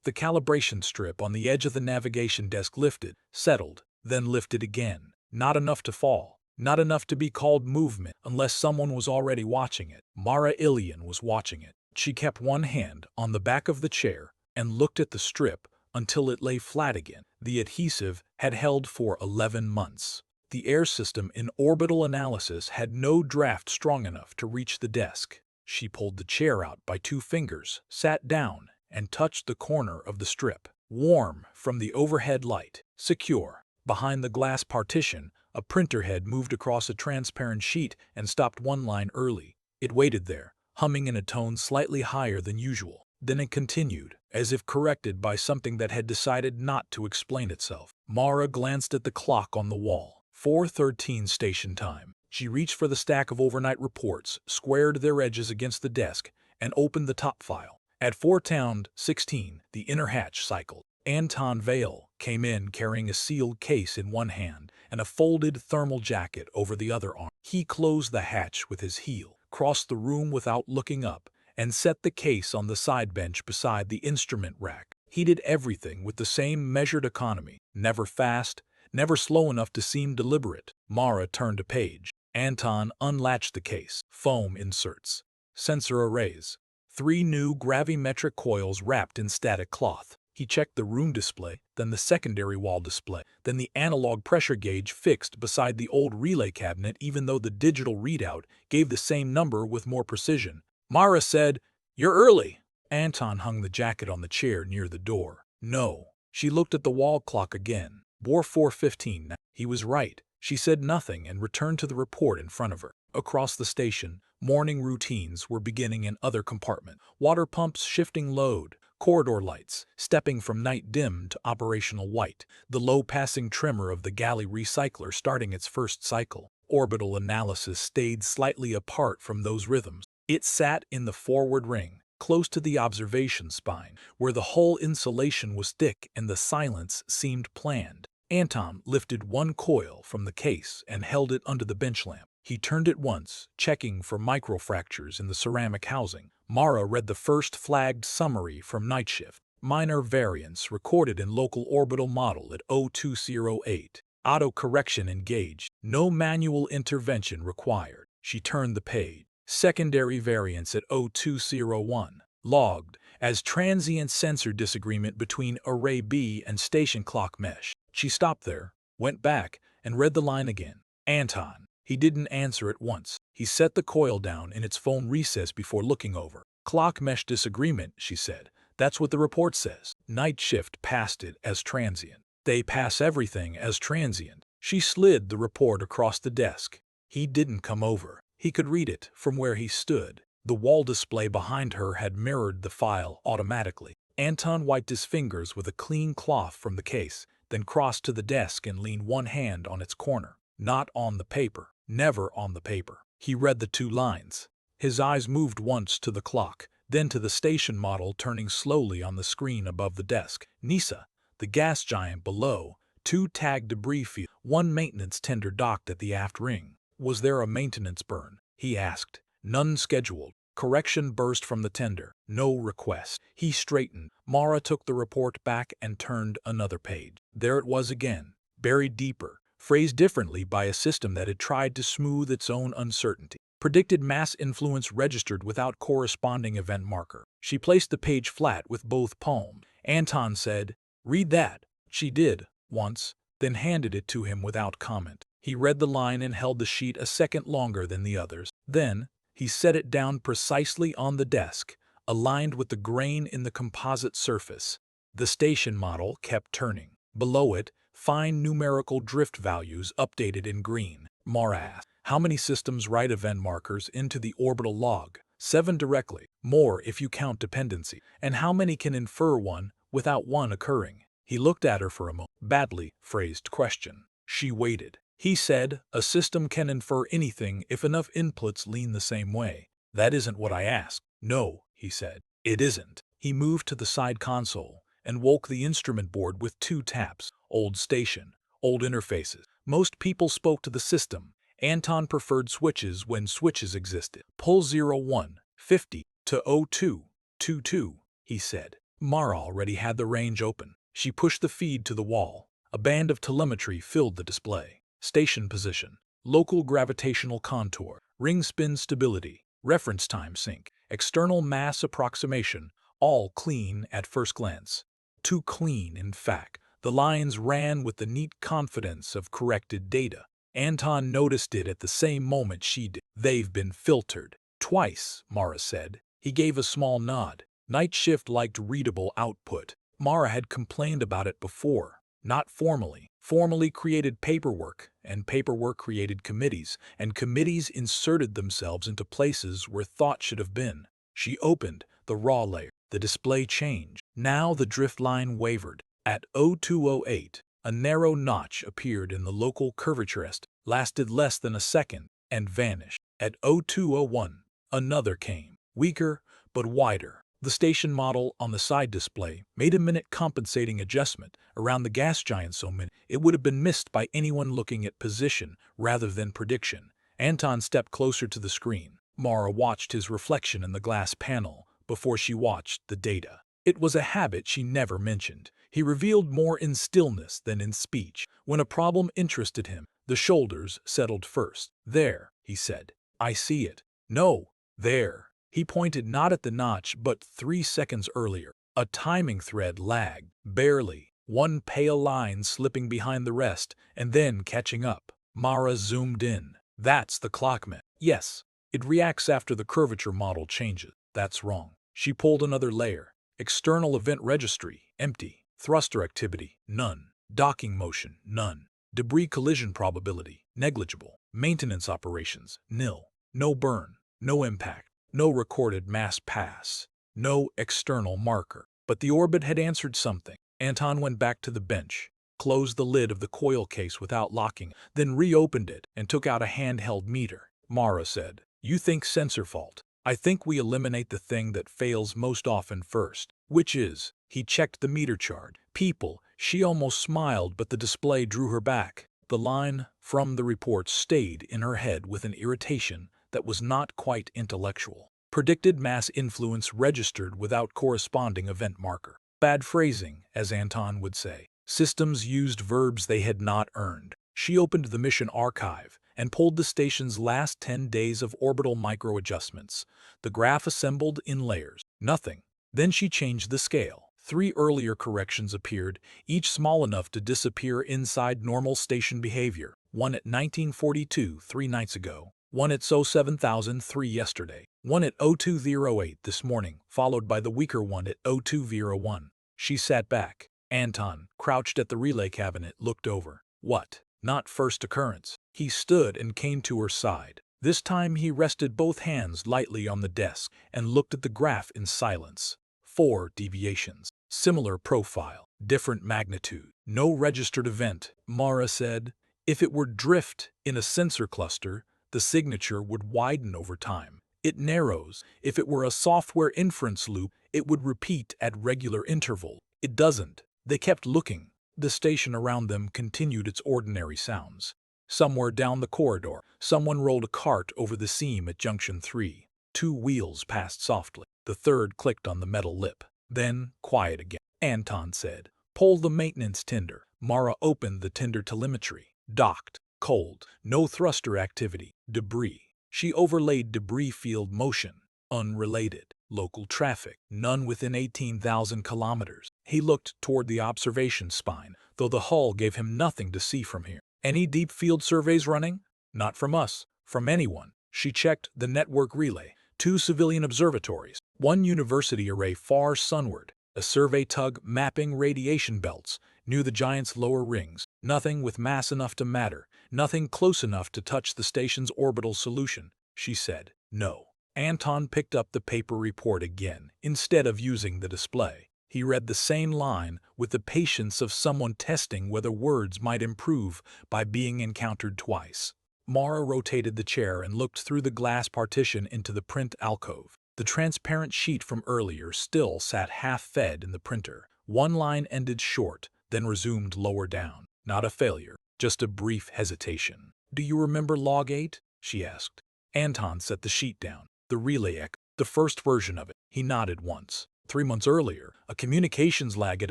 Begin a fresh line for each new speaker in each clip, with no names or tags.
The calibration strip on the edge of the navigation desk lifted, settled, then lifted again. Not enough to fall. Not enough to be called movement unless someone was already watching it. Mara Ilian was watching it. She kept one hand on the back of the chair and looked at the strip until it lay flat again. The adhesive had held for 11 months. The air system in orbital analysis had no draft strong enough to reach the desk. She pulled the chair out by 2 fingers, sat down, and touched the corner of the strip. Warm from the overhead light. Secure. Behind the glass partition, a printer head moved across a transparent sheet and stopped one line early. It waited there, humming in a tone slightly higher than usual. Then it continued, as if corrected by something that had decided not to explain itself. Mara glanced at the clock on the wall. 4:13 station time. She reached for the stack of overnight reports, squared their edges against the desk, and opened the top file. At 4:16, the inner hatch cycled. Anton Vale came in carrying a sealed case in one hand and a folded thermal jacket over the other arm. He closed the hatch with his heel, crossed the room without looking up, and set the case on the side bench beside the instrument rack. He did everything with the same measured economy, never fast, never slow enough to seem deliberate. Mara turned a page. Anton unlatched the case. Foam inserts. Sensor arrays. 3 new gravimetric coils wrapped in static cloth. He checked the room display, then the secondary wall display, then the analog pressure gauge fixed beside the old relay cabinet even though the digital readout gave the same number with more precision. Mara said, "You're early." Anton hung the jacket on the chair near the door. No. She looked at the wall clock again. Bore 4:15. He was right. She said nothing and returned to the report in front of her. Across the station, morning routines were beginning in other compartment. Water pumps shifting load, corridor lights stepping from night dim to operational white, the low-passing tremor of the galley recycler starting its first cycle. Orbital analysis stayed slightly apart from those rhythms. It sat in the forward ring, close to the observation spine, where the hull insulation was thick and the silence seemed planned. Anton lifted one coil from the case and held it under the bench lamp. He turned it once, checking for microfractures in the ceramic housing. Mara read the first flagged summary from night shift. Minor variance recorded in local orbital model at 0208. Auto-correction engaged. No manual intervention required. She turned the page. Secondary variance at 0201. Logged as transient sensor disagreement between Array B and station clock mesh. She stopped there, went back, and read the line again. Anton. He didn't answer at once. He set the coil down in its foam recess before looking over. Clock mesh disagreement, she said. That's what the report says. Night shift passed it as transient. They pass everything as transient. She slid the report across the desk. He didn't come over. He could read it from where he stood. The wall display behind her had mirrored the file automatically. Anton wiped his fingers with a clean cloth from the case, then crossed to the desk and leaned one hand on its corner. Not on the paper. Never on the paper. He read the 2 lines. His eyes moved once to the clock, then to the station model turning slowly on the screen above the desk. Nisa, the gas giant below, 2 tagged debris fields, 1 maintenance tender docked at the aft ring. Was there a maintenance burn? He asked. None scheduled. Correction burst from the tender. No request. He straightened. Mara took the report back and turned another page. There it was again, buried deeper, phrased differently by a system that had tried to smooth its own uncertainty. Predicted mass influence registered without corresponding event marker. She placed the page flat with both palms. Anton said, "Read that." She did, once, then handed it to him without comment. He read the line and held the sheet a second longer than the others. Then, he set it down precisely on the desk, aligned with the grain in the composite surface. The station model kept turning. Below it, fine numerical drift values updated in green. Mara asked, "How many systems write event markers into the orbital log?" 7 directly, more if you count dependency. "And how many can infer one without one occurring?" He looked at her for a moment. Badly phrased question. She waited. He said, "A system can infer anything if enough inputs lean the same way." "That isn't what I asked." "No," he said. "It isn't." He moved to the side console and woke the instrument board with 2 taps. Old station, old interfaces. Most people spoke to the system. Anton preferred switches when switches existed. "Pull 0150 to 0222, he said. Mara already had the range open. She pushed the feed to the wall. A band of telemetry filled the display. Station position, local gravitational contour, ring spin stability, reference time sync, external mass approximation, all clean at first glance. Too clean, in fact. The lines ran with the neat confidence of corrected data. Anton noticed it at the same moment she did. "They've been filtered. Twice," Mara said. He gave a small nod. Night Shift liked readable output. Mara had complained about it before. Not formally. Formally created paperwork, and paperwork created committees, and committees inserted themselves into places where thought should have been. She opened the raw layer. The display changed. Now the drift line wavered. At 0208, a narrow notch appeared in the local curvature est, lasted less than a second, and vanished. At 0201, another came, weaker but wider. The station model on the side display made a minute compensating adjustment around the gas giant so minute it would have been missed by anyone looking at position rather than prediction. Anton stepped closer to the screen. Mara watched his reflection in the glass panel before she watched the data. It was a habit she never mentioned. He revealed more in stillness than in speech. When a problem interested him, the shoulders settled first. "There," he said. "I see it." "No, there." He pointed not at the notch but 3 seconds earlier. A timing thread lagged, barely, one pale line slipping behind the rest and then catching up. Mara zoomed in. "That's the clockman." "Yes. It reacts after the curvature model changes." "That's wrong." She pulled another layer. External event registry, empty. Thruster activity, none. Docking motion, none. Debris collision probability, negligible. Maintenance operations, nil. No burn, no impact, no recorded mass pass, no external marker. But the orbit had answered something. Anton went back to the bench, closed the lid of the coil case without locking, then reopened it and took out a handheld meter. Mara said, "You think sensor fault. I think we eliminate the thing that fails most often first." "Which is?" He checked the meter chart. "People." She almost smiled, but the display drew her back. The line from the report stayed in her head with an irritation that was not quite intellectual. Predicted mass influence registered without corresponding event marker. Bad phrasing, as Anton would say. Systems used verbs they had not earned. She opened the mission archive and pulled the station's last 10 days of orbital micro-adjustments. The graph assembled in layers. Nothing. Then she changed the scale. 3 earlier corrections appeared, each small enough to disappear inside normal station behavior. One at 1942 3 nights ago, one at 7003 yesterday, one at 0208 this morning, followed by the weaker one at 0201. She sat back. Anton, crouched at the relay cabinet, looked over. "What?" "Not first occurrence." He stood and came to her side. This time he rested both hands lightly on the desk and looked at the graph in silence. 4 deviations. Similar profile. Different magnitude. No registered event, Mara said. If it were drift in a sensor cluster, the signature would widen over time. It narrows. If it were a software inference loop, it would repeat at regular intervals. It doesn't. They kept looking. The station around them continued its ordinary sounds. Somewhere down the corridor, someone rolled a cart over the seam at junction 3. 2 wheels passed softly. The third clicked on the metal lip. Then, quiet again. Anton said, "Pull the maintenance tender." Mara opened the tender telemetry. Docked. Cold. No thruster activity. Debris. She overlaid debris field motion. Unrelated. Local traffic. None within 18,000 kilometers. He looked toward the observation spine, though the hull gave him nothing to see from here. "Any deep field surveys running?" "Not from us. From anyone." She checked the network relay. 2 civilian observatories. 1 university array far sunward. A survey tug mapping radiation belts. Knew the giant's lower rings. Nothing with mass enough to matter. Nothing close enough to touch the station's orbital solution. She said, "No." Anton picked up the paper report again. Instead of using the display, he read the same line with the patience of someone testing whether words might improve by being encountered twice. Mara rotated the chair and looked through the glass partition into the print alcove. The transparent sheet from earlier still sat half-fed in the printer. One line ended short, then resumed lower down. Not a failure, just a brief hesitation. "Do you remember log 8? She asked. Anton set the sheet down. The relay echo. The first version of it. He nodded once. 3 months earlier, a communications lag had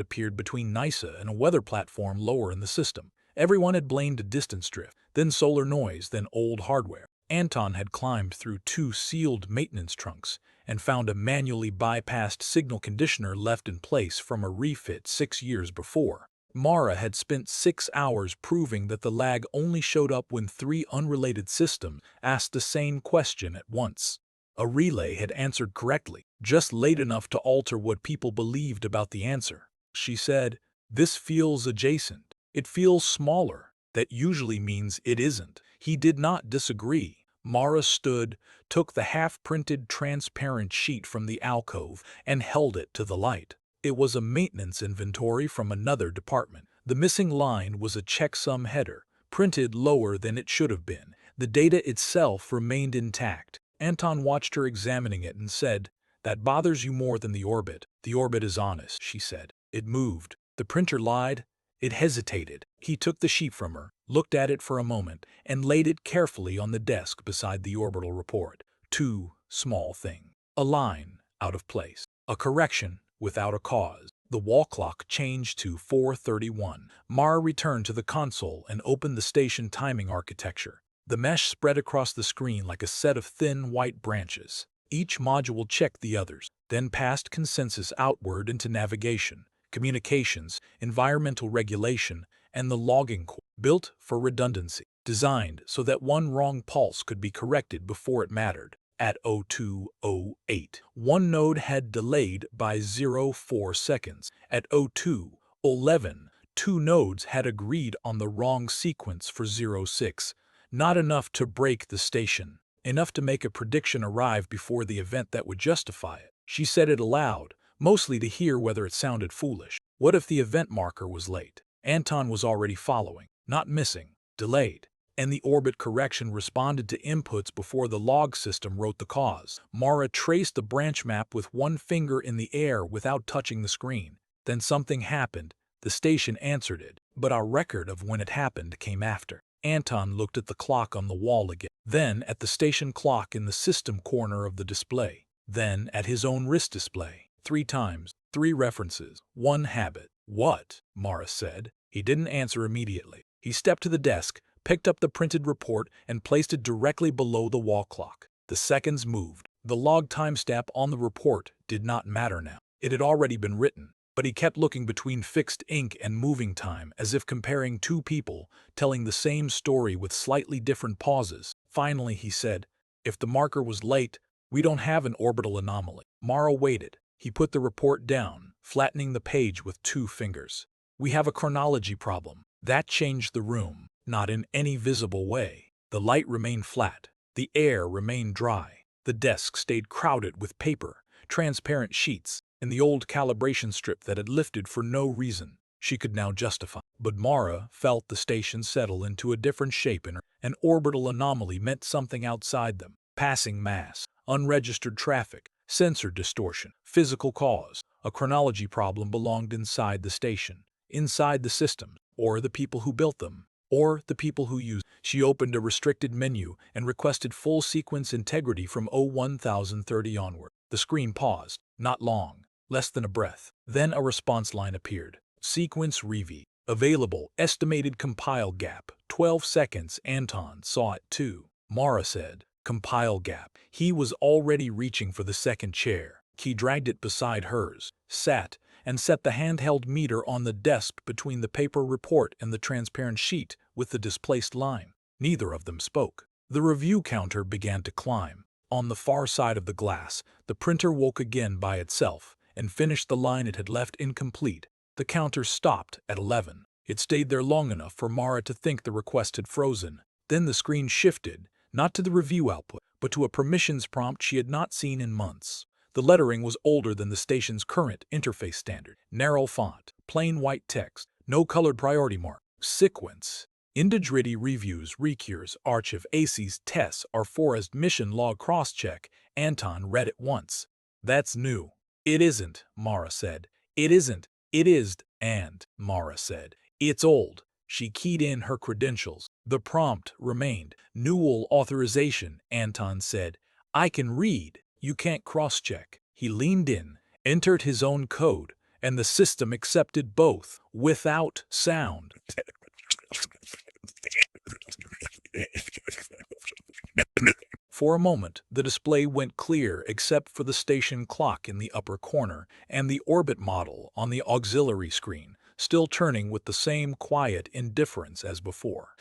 appeared between NISA and a weather platform lower in the system. Everyone had blamed a distance drift, then solar noise, then old hardware. Anton had climbed through 2 sealed maintenance trunks and found a manually bypassed signal conditioner left in place from a refit 6 years before. Mara had spent 6 hours proving that the lag only showed up when 3 unrelated systems asked the same question at once. A relay had answered correctly, just late enough to alter what people believed about the answer. She said, "This feels adjacent. It feels smaller. That usually means it isn't." He did not disagree. Mara stood, took the half-printed transparent sheet from the alcove, and held it to the light. It was a maintenance inventory from another department. The missing line was a checksum header, printed lower than it should have been. The data itself remained intact. Anton watched her examining it and said, "That bothers you more than the orbit." "The orbit is honest," she said. "It moved." The printer lied. It hesitated. He took the sheet from her, looked at it for a moment, and laid it carefully on the desk beside the orbital report. 2 small things. A line, out of place. A correction, without a cause. The wall clock changed to 4:31. Mara returned to the console and opened the station timing architecture. The mesh spread across the screen like a set of thin white branches. Each module checked the others, then passed consensus outward into navigation, communications, environmental regulation, and the logging core, built for redundancy, designed so that one wrong pulse could be corrected before it mattered. At 02:08, one node had delayed by 0.4 seconds. At 02:11, 2 nodes had agreed on the wrong sequence for 0.6. Not enough to break the station, enough to make a prediction arrive before the event that would justify it. She said it aloud, mostly to hear whether it sounded foolish. What if the event marker was late? Anton was already following, not missing, delayed. And the orbit correction responded to inputs before the log system wrote the cause. Mara traced the branch map with one finger in the air without touching the screen. Then something happened. The station answered it, but our record of when it happened came after. Anton looked at the clock on the wall again, then at the station clock in the system corner of the display, then at his own wrist display. 3 times, 3 references, 1 habit. "What?" Mara said. He didn't answer immediately. He stepped to the desk, picked up the printed report, and placed it directly below the wall clock. The seconds moved. The log timestamp on the report did not matter now. It had already been written. But he kept looking between fixed ink and moving time, as if comparing 2 people, telling the same story with slightly different pauses. Finally he said, "If the marker was late, we don't have an orbital anomaly." Mara waited. He put the report down, flattening the page with 2 fingers. "We have a chronology problem." That changed the room, not in any visible way. The light remained flat. The air remained dry. The desk stayed crowded with paper, transparent sheets, and the old calibration strip that had lifted for no reason she could now justify. But Mara felt the station settle into a different shape in her. An orbital anomaly meant something outside them. Passing mass, unregistered traffic, sensor distortion, physical cause. A chronology problem belonged inside the station, inside the system, or the people who built them, or the people who used. She opened a restricted menu and requested full sequence integrity from 01030 onward. The screen paused, not long. Less than a breath. Then a response line appeared. Sequence rev. Available. Estimated compile gap. 12 seconds. Anton saw it too. Mara said, "Compile gap." He was already reaching for the second chair. He dragged it beside hers, sat, and set the handheld meter on the desk between the paper report and the transparent sheet with the displaced line. Neither of them spoke. The review counter began to climb. On the far side of the glass, the printer woke again by itself and finished the line it had left incomplete. The counter stopped at 11. It stayed there long enough for Mara to think the request had frozen. Then the screen shifted, not to the review output, but to a permissions prompt she had not seen in months. The lettering was older than the station's current interface standard. Narrow font, plain white text, no colored priority mark. Sequence. Individual reviews, recures, archive, AC's tests are forest mission log crosscheck. Anton read it once. "That's new." "It isn't," Mara said. "It isn't." "It is." And Mara said, "It's old." She keyed in her credentials. The prompt remained. "Newell authorization." Anton said, "I can read. You can't cross-check." He leaned in, entered his own code, and the system accepted both, without sound. For a moment, the display went clear except for the station clock in the upper corner and the orbit model on the auxiliary screen, still turning with the same quiet indifference as before.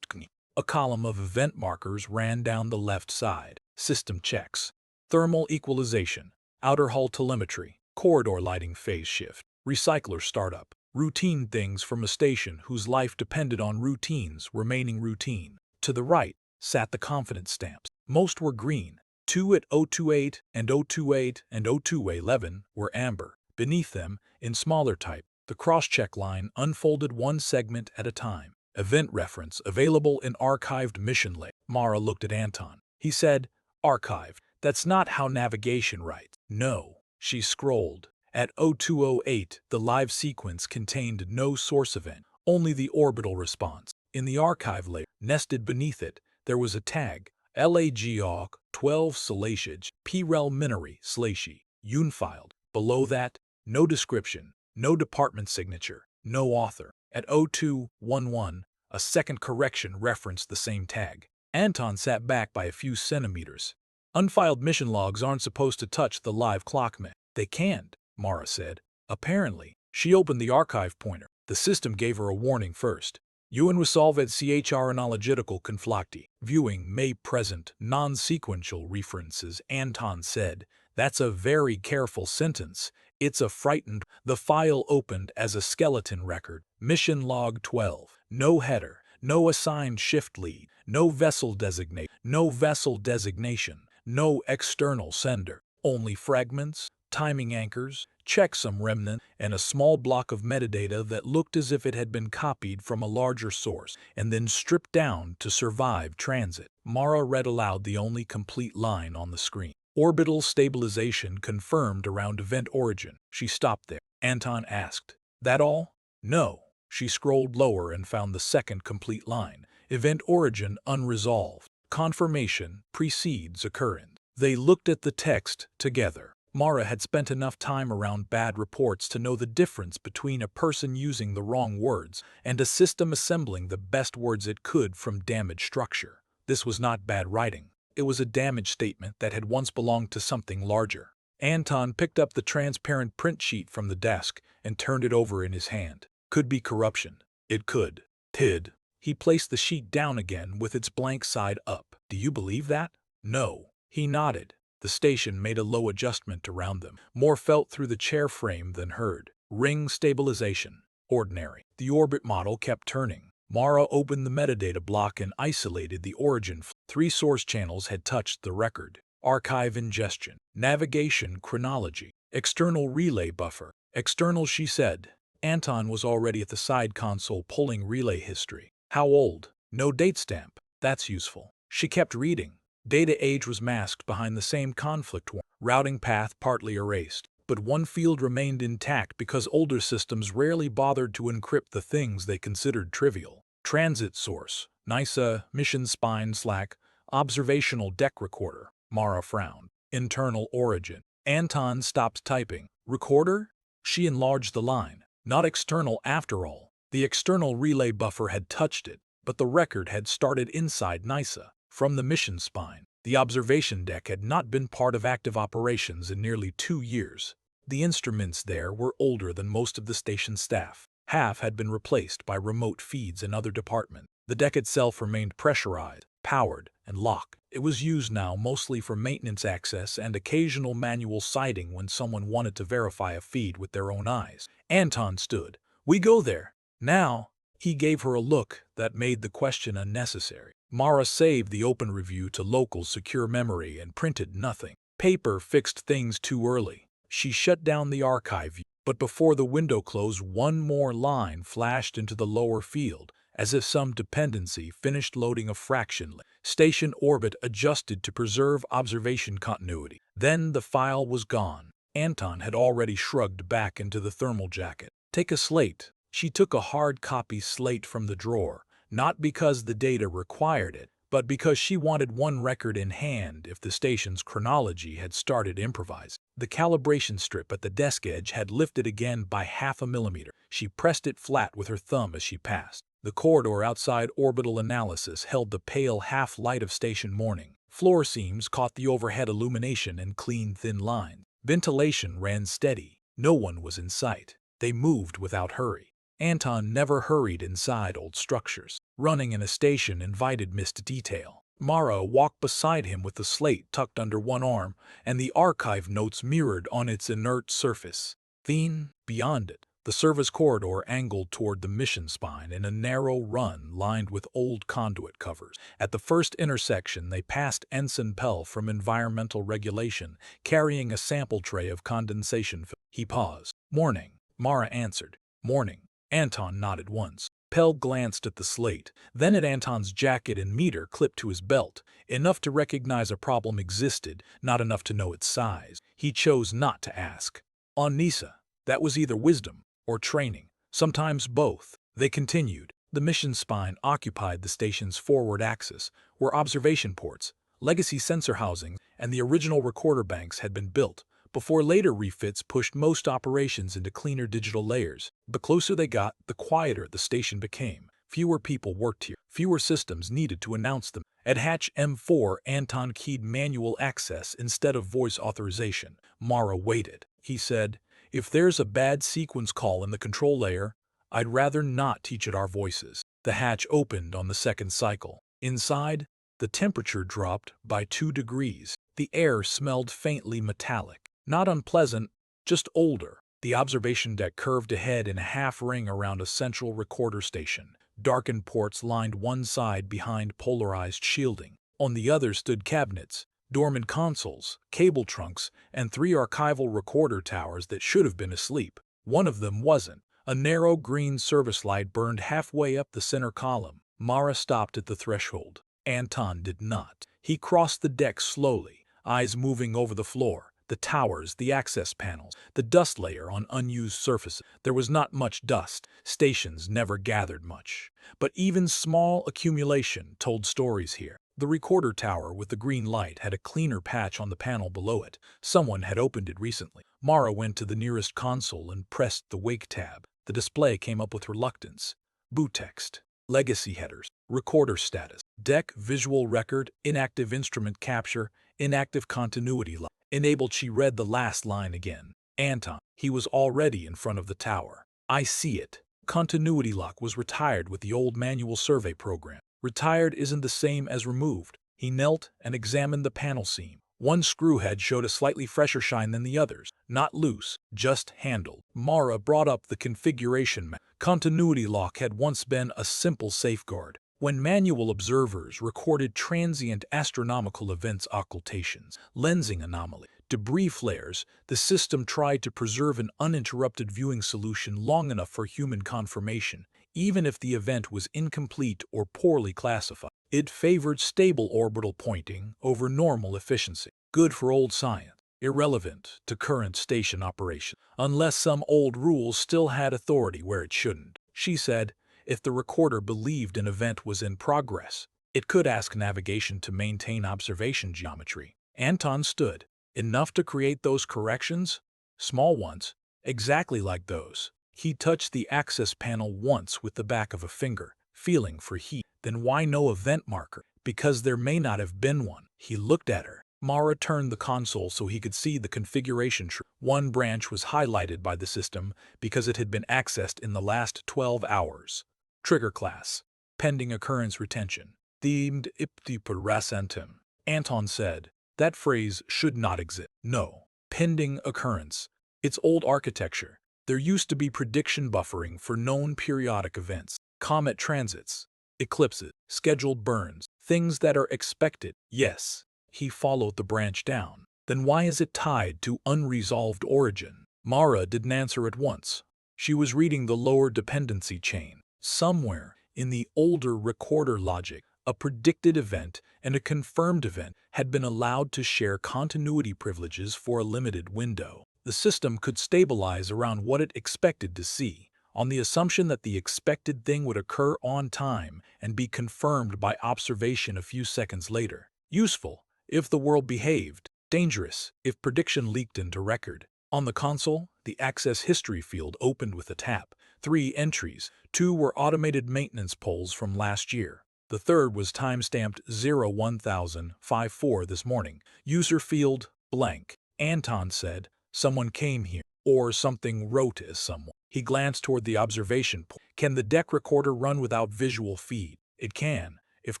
A column of event markers ran down the left side. System checks. Thermal equalization. Outer hull telemetry. Corridor lighting phase shift. Recycler startup. Routine things from a station whose life depended on routines remaining routine. To the right sat the confidence stamps. Most were green. 2 at 028 and 028 and 0211 were amber. Beneath them, in smaller type, the cross-check line unfolded one segment at a time. Event reference available in archived mission list. Mara looked at Anton. He said, "Archived. That's not how navigation writes." "No." She scrolled. At 0208, the live sequence contained no source event, only the orbital response. In the archive layer, nested beneath it, there was a tag, LAGOC 12 Salashage, PREL Minery Slashi, unfiled. Below that, no description, no department signature, no author. At 0211, a second correction referenced the same tag. Anton sat back by a few centimeters. Unfiled mission logs aren't supposed to touch the live clock. They can't, Mara said. Apparently, she opened the archive pointer. The system gave her a warning first. UN resolved CHR analogetical conflicti. Viewing may present non-sequential references, Anton said. That's a very careful sentence. It's a frightened. The file opened as a skeleton record. Mission log 12. No header. No assigned shift lead. No vessel designation. No vessel designation. No external sender. Only fragments, timing anchors, checksum remnant, and a small block of metadata that looked as if it had been copied from a larger source and then stripped down to survive transit. Mara read aloud the only complete line on the screen. Orbital stabilization confirmed around event origin. She stopped there. Anton asked, "That all?" "No." She scrolled lower and found the second complete line. Event origin unresolved. Confirmation precedes occurrence. They looked at the text together. Mara had spent enough time around bad reports to know the difference between a person using the wrong words and a system assembling the best words it could from damaged structure. This was not bad writing. It was a damaged statement that had once belonged to something larger. Anton picked up the transparent print sheet from the desk and turned it over in his hand. Could be corruption. It could. Tid. He placed the sheet down again with its blank side up. "Do you believe that?" "No." He nodded. The station made a low adjustment around them. More felt through the chair frame than heard. Ring stabilization. Ordinary. The orbit model kept turning. Mara opened the metadata block and isolated the origin. 3 source channels had touched the record. Archive ingestion. Navigation chronology. External relay buffer. External, she said. Anton was already at the side console pulling relay history. How old? No date stamp. That's useful. She kept reading. Data age was masked behind the same conflict warning. Routing path partly erased. But one field remained intact because older systems rarely bothered to encrypt the things they considered trivial. Transit source. NISA, mission spine / observational deck recorder. Mara frowned. Internal origin. Anton stopped typing. Recorder? She enlarged the line. Not external after all. The external relay buffer had touched it, but the record had started inside NISA. From the mission spine, the observation deck had not been part of active operations in nearly 2 years. The instruments there were older than most of the station staff. Half had been replaced by remote feeds in other departments. The deck itself remained pressurized, powered, and locked. It was used now mostly for maintenance access and occasional manual sighting when someone wanted to verify a feed with their own eyes. Anton stood. "We go there. Now." He gave her a look that made the question unnecessary. Mara saved the open review to local secure memory and printed nothing. Paper fixed things too early. She shut down the archive view, but before the window closed, one more line flashed into the lower field, as if some dependency finished loading a fraction. Station orbit adjusted to preserve observation continuity. Then the file was gone. Anton had already shrugged back into the thermal jacket. "Take a slate." She took a hard copy slate from the drawer, not because the data required it, but because she wanted one record in hand if the station's chronology had started improvising. The calibration strip at the desk edge had lifted again by half a millimeter. She pressed it flat with her thumb as she passed. The corridor outside orbital analysis held the pale half-light of station morning. Floor seams caught the overhead illumination in clean, thin lines. Ventilation ran steady. No one was in sight. They moved without hurry. Anton never hurried inside old structures. Running in a station invited missed detail. Mara walked beside him with the slate tucked under one arm and the archive notes mirrored on its inert surface. Beyond it, the service corridor angled toward the mission spine in a narrow run lined with old conduit covers. At the first intersection, they passed Ensign Pell from Environmental Regulation, carrying a sample tray of condensation film. He paused. "Morning," Mara answered. "Morning." Anton nodded once. Pell glanced at the slate, then at Anton's jacket and meter clipped to his belt, enough to recognize a problem existed, not enough to know its size. He chose not to ask. On Nisa, that was either wisdom or training, sometimes both. They continued. The mission spine occupied the station's forward axis, where observation ports, legacy sensor housings, and the original recorder banks had been built, before later refits pushed most operations into cleaner digital layers. The closer they got, the quieter the station became. Fewer people worked here. Fewer systems needed to announce them. At hatch M4, Anton keyed manual access instead of voice authorization. Mara waited. He said, "If there's a bad sequence call in the control layer, I'd rather not teach it our voices." The hatch opened on the second cycle. Inside, the temperature dropped by 2 degrees. The air smelled faintly metallic. Not unpleasant, just older. The observation deck curved ahead in a half-ring around a central recorder station. Darkened ports lined one side behind polarized shielding. On the other stood cabinets, dormant consoles, cable trunks, and 3 archival recorder towers that should have been asleep. One of them wasn't. A narrow green service light burned halfway up the center column. Mara stopped at the threshold. Anton did not. He crossed the deck slowly, eyes moving over the floor. The towers, the access panels, the dust layer on unused surfaces. There was not much dust. Stations never gathered much. But even small accumulation told stories here. The recorder tower with the green light had a cleaner patch on the panel below it. Someone had opened it recently. Mara went to the nearest console and pressed the Wake tab. The display came up with reluctance. Boot text. Legacy headers. Recorder status. Deck visual record. Inactive instrument capture. Inactive continuity lock. Enabled. She read the last line again. Anton. He was already in front of the tower. "I see it." Continuity lock was retired with the old manual survey program. Retired isn't the same as removed. He knelt and examined the panel seam. One screw head showed a slightly fresher shine than the others. Not loose, just handled. Mara brought up the configuration map. Continuity lock had once been a simple safeguard. When manual observers recorded transient astronomical events, occultations, lensing anomaly, debris flares, the system tried to preserve an uninterrupted viewing solution long enough for human confirmation, even if the event was incomplete or poorly classified. It favored stable orbital pointing over normal efficiency. Good for old science, irrelevant to current station operation, unless some old rule still had authority where it shouldn't. She said, if the recorder believed an event was in progress, it could ask navigation to maintain observation geometry. Anton stood. Enough to create those corrections? Small ones, exactly like those. He touched the access panel once with the back of a finger, feeling for heat. Then why no event marker? Because there may not have been one. He looked at her. Mara turned the console so he could see the configuration tree. One branch was highlighted by the system because it had been accessed in the last 12 hours. Trigger class. Pending occurrence retention. Themed ipti. Anton said, that phrase should not exist. No. Pending occurrence. It's old architecture. There used to be prediction buffering for known periodic events. Comet transits. Eclipses. Scheduled burns. Things that are expected. Yes. He followed the branch down. Then why is it tied to unresolved origin? Mara didn't answer at once. She was reading the lower dependency chain. Somewhere in the older recorder logic, a predicted event and a confirmed event had been allowed to share continuity privileges for a limited window. The system could stabilize around what it expected to see, on the assumption that the expected thing would occur on time and be confirmed by observation a few seconds later. Useful, if the world behaved. Dangerous, if prediction leaked into record. On the console, the Access History field opened with a tap. 3 entries, 2 were automated maintenance polls from last year. The third was timestamped 01054 this morning. User field, blank. Anton said, someone came here, or something wrote as someone. He glanced toward the observation point. Can the deck recorder run without visual feed? It can, if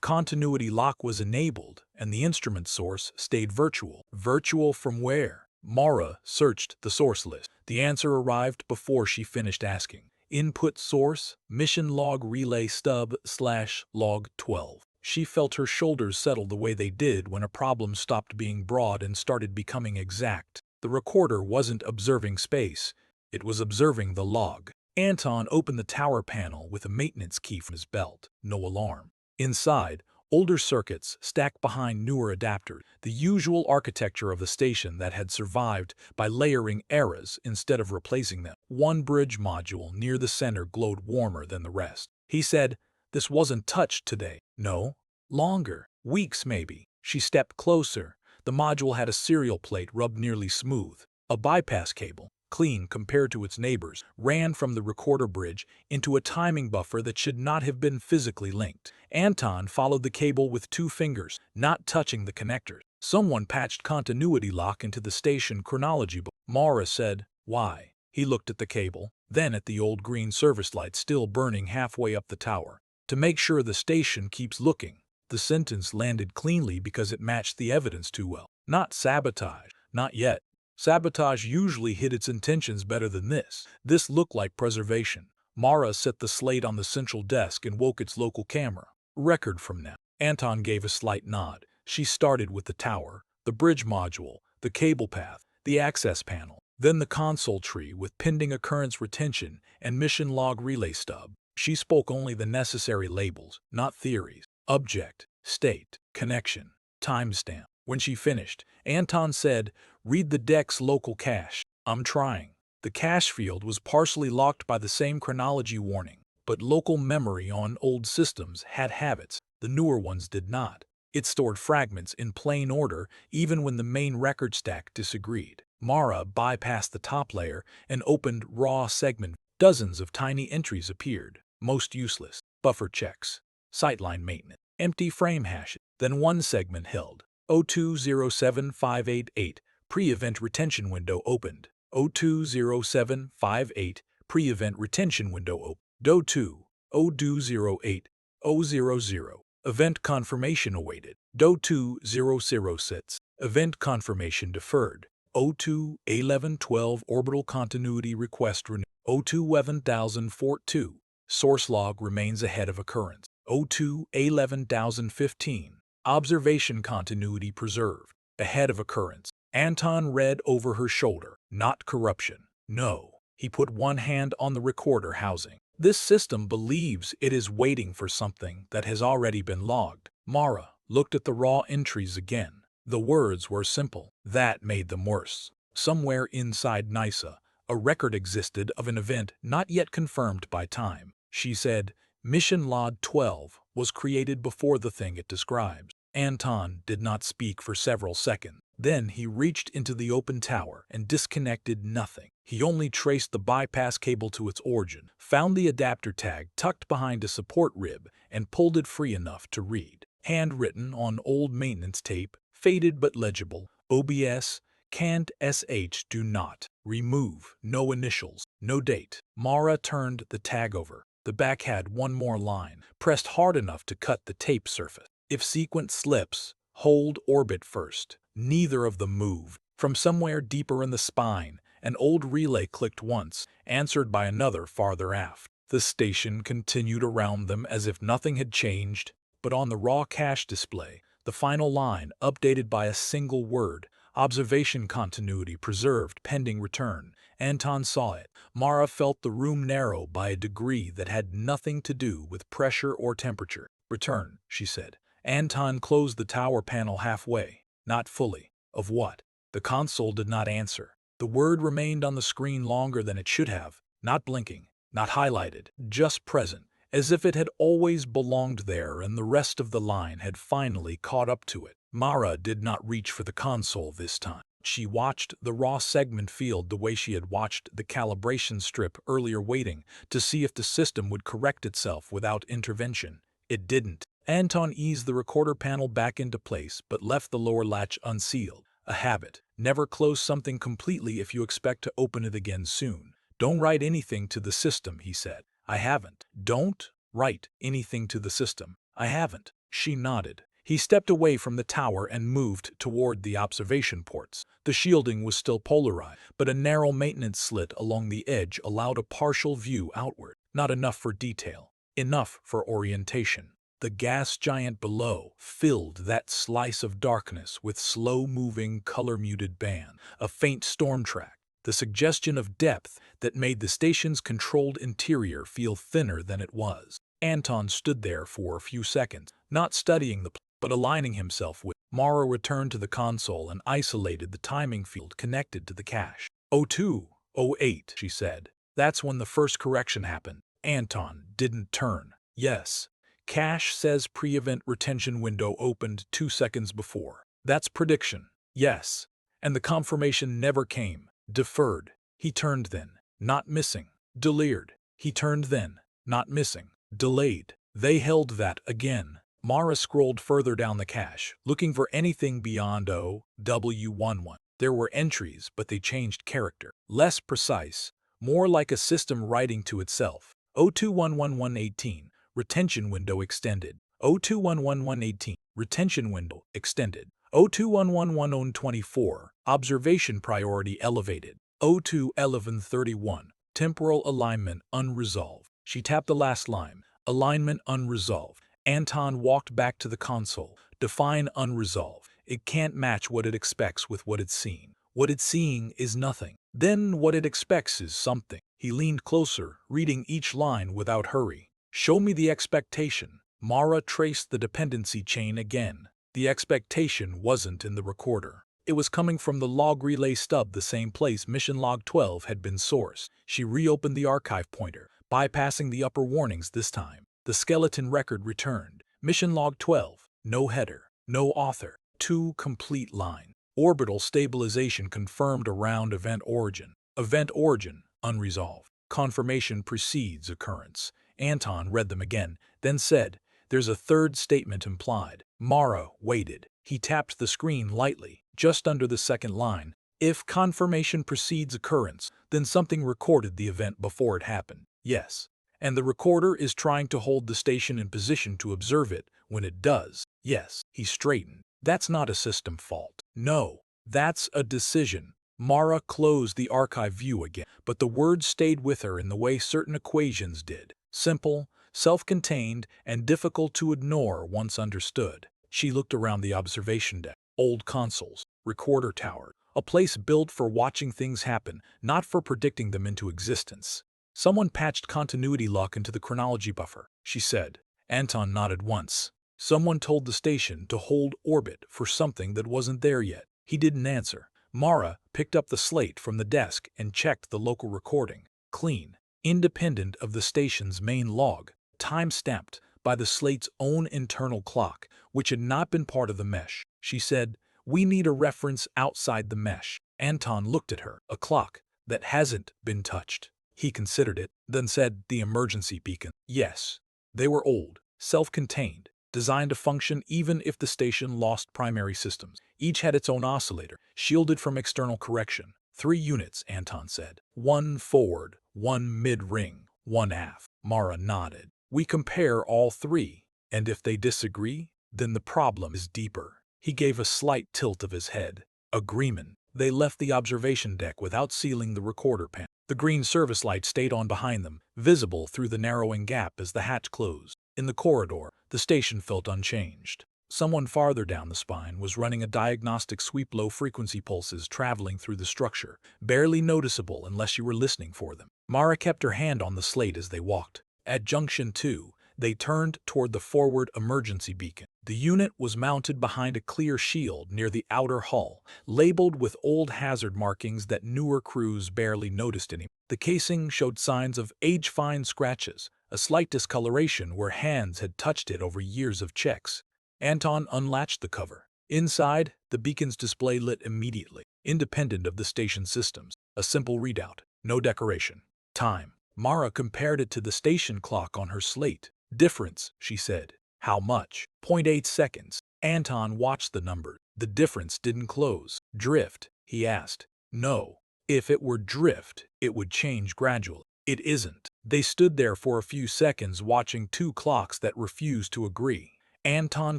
continuity lock was enabled and the instrument source stayed virtual. Virtual from where? Mara searched the source list. The answer arrived before she finished asking. Input source, mission log relay stub / log 12. She felt her shoulders settle the way they did when a problem stopped being broad and started becoming exact. The recorder wasn't observing space, it was observing the log. Anton opened the tower panel with a maintenance key from his belt. No alarm. Inside, older circuits stacked behind newer adapters, the usual architecture of the station that had survived by layering eras instead of replacing them. One bridge module near the center glowed warmer than the rest. He said, this wasn't touched today. No. Longer. Weeks maybe. She stepped closer. The module had a serial plate rubbed nearly smooth. A bypass cable, clean compared to its neighbors, ran from the recorder bridge into a timing buffer that should not have been physically linked. Anton followed the cable with 2 fingers, not touching the connectors. Someone patched continuity lock into the station chronology book. Mara said, why? He looked at the cable, then at the old green service light still burning halfway up the tower. To make sure the station keeps looking. The sentence landed cleanly because it matched the evidence too well. Not sabotage. Not yet. Sabotage usually hid its intentions better than this. This looked like preservation. Mara set the slate on the central desk and woke its local camera. Record from now. Anton gave a slight nod. She started with the tower, the bridge module, the cable path, the access panel, then the console tree with pending occurrence retention and mission log relay stub. She spoke only the necessary labels, not theories. Object, state, connection, timestamp. When she finished, Anton said, read the deck's local cache. I'm trying. The cache field was partially locked by the same chronology warning, but local memory on old systems had habits. The newer ones did not. It stored fragments in plain order even when the main record stack disagreed. Mara bypassed the top layer and opened raw segment. Dozens of tiny entries appeared, most useless. Buffer checks, sightline maintenance, empty frame hashes. Then one segment held. 0207588, pre-event retention window opened. 020758, pre-event retention window opened. Do2, 0208, 000, event confirmation awaited. Do2006, event confirmation deferred. 021112, orbital continuity request renewed. 021042, source log remains ahead of occurrence. 021115, observation continuity preserved, ahead of occurrence. Anton read over her shoulder. Not corruption. No. He put one hand on the recorder housing. This system believes it is waiting for something that has already been logged. Mara looked at the raw entries again. The words were simple. That made them worse. Somewhere inside NISA, a record existed of an event not yet confirmed by time. She said, Mission Log 12 was created before the thing it describes. Anton did not speak for several seconds. Then he reached into the open tower and disconnected nothing. He only traced the bypass cable to its origin, found the adapter tag tucked behind a support rib, and pulled it free enough to read. Handwritten on old maintenance tape, faded but legible, OBS, canned SH do not, remove, no initials, no date. Mara turned the tag over. The back had one more line, pressed hard enough to cut the tape surface. If sequence slips, hold orbit first. Neither of them moved. From somewhere deeper in the spine, an old relay clicked once, answered by another farther aft. The station continued around them as if nothing had changed, but on the raw cache display, the final line, updated by a single word, observation continuity preserved pending return. Anton saw it. Mara felt the room narrow by a degree that had nothing to do with pressure or temperature. Return, she said. Anton closed the tower panel halfway. Not fully. Of what? The console did not answer. The word remained on the screen longer than it should have, not blinking, not highlighted, just present, as if it had always belonged there and the rest of the line had finally caught up to it. Mara did not reach for the console this time. She watched the raw segment field the way she had watched the calibration strip earlier, waiting to see if the system would correct itself without intervention. It didn't. Anton eased the recorder panel back into place but left the lower latch unsealed. A habit. Never close something completely if you expect to open it again soon. Don't write anything to the system, he said. I haven't. Don't write anything to the system. I haven't. She nodded. He stepped away from the tower and moved toward the observation ports. The shielding was still polarized, but a narrow maintenance slit along the edge allowed a partial view outward. Not enough for detail. Enough for orientation. The gas giant below filled that slice of darkness with slow-moving, color-muted band, a faint storm track, the suggestion of depth that made the station's controlled interior feel thinner than it was. Anton stood there for a few seconds, not studying the but aligning himself with. Mara returned to the console and isolated the timing field connected to the cache. 02, 08, she said. That's when the first correction happened. Anton didn't turn. Yes. Cache says pre-event retention window opened 2 seconds before. That's prediction. Yes. And the confirmation never came. Deferred. He turned then. Not missing. Delayed. He turned then. Not missing. Delayed. They held that again. Mara scrolled further down the cache, looking for anything beyond OW11. There were entries, but they changed character. Less precise, more like a system writing to itself. 021118, retention window extended. 021118, retention window extended. 02111024, observation priority elevated. 021131, temporal alignment unresolved. She tapped the last line, alignment unresolved. Anton walked back to the console. Define unresolved. It can't match what it expects with what it's seeing. What it's seeing is nothing. Then what it expects is something. He leaned closer, reading each line without hurry. Show me the expectation. Mara traced the dependency chain again. The expectation wasn't in the recorder. It was coming from the log relay stub, the same place mission log 12 had been sourced. She reopened the archive pointer, bypassing the upper warnings this time. The skeleton record returned. Mission log 12. No header. No author. 2 complete line. Orbital stabilization confirmed around event origin. Event origin unresolved. Confirmation precedes occurrence. Anton read them again, then said, there's a third statement implied. Mara waited. He tapped the screen lightly, just under the second line. If confirmation precedes occurrence, then something recorded the event before it happened. Yes. And the recorder is trying to hold the station in position to observe it when it does. Yes. He straightened. That's not a system fault. No. That's a decision. Mara closed the archive view again, but the words stayed with her in the way certain equations did. Simple, self-contained, and difficult to ignore once understood. She looked around the observation deck. Old consoles, recorder tower, a place built for watching things happen, not for predicting them into existence. Someone patched continuity lock into the chronology buffer, she said. Anton nodded once. Someone told the station to hold orbit for something that wasn't there yet. He didn't answer. Mara picked up the slate from the desk and checked the local recording. Clean, independent of the station's main log, time-stamped by the slate's own internal clock, which had not been part of the mesh. She said, we need a reference outside the mesh. Anton looked at her. A clock that hasn't been touched. He considered it, then said, the emergency beacon. Yes. They were old, self-contained, designed to function even if the station lost primary systems. Each had its own oscillator, shielded from external correction. 3 units, Anton said. 1 forward, 1 mid-ring, 1 aft. Mara nodded. We compare all 3, and if they disagree, then the problem is deeper. He gave a slight tilt of his head. Agreement. They left the observation deck without sealing the recorder panel. The green service light stayed on behind them, visible through the narrowing gap as the hatch closed. In the corridor, the station felt unchanged. Someone farther down the spine was running a diagnostic sweep, low-frequency pulses traveling through the structure, barely noticeable unless you were listening for them. Mara kept her hand on the slate as they walked. At Junction 2, they turned toward the forward emergency beacon. The unit was mounted behind a clear shield near the outer hull, labeled with old hazard markings that newer crews barely noticed anymore. The casing showed signs of age-fine scratches, a slight discoloration where hands had touched it over years of checks. Anton unlatched the cover. Inside, the beacon's display lit immediately, independent of the station systems. A simple readout, no decoration. Time. Mara compared it to the station clock on her slate. Difference, she said. How much? .8 seconds. Anton watched the number. The difference didn't close. Drift? He asked. No. If it were drift, it would change gradually. It isn't. They stood there for a few seconds watching two clocks that refused to agree. Anton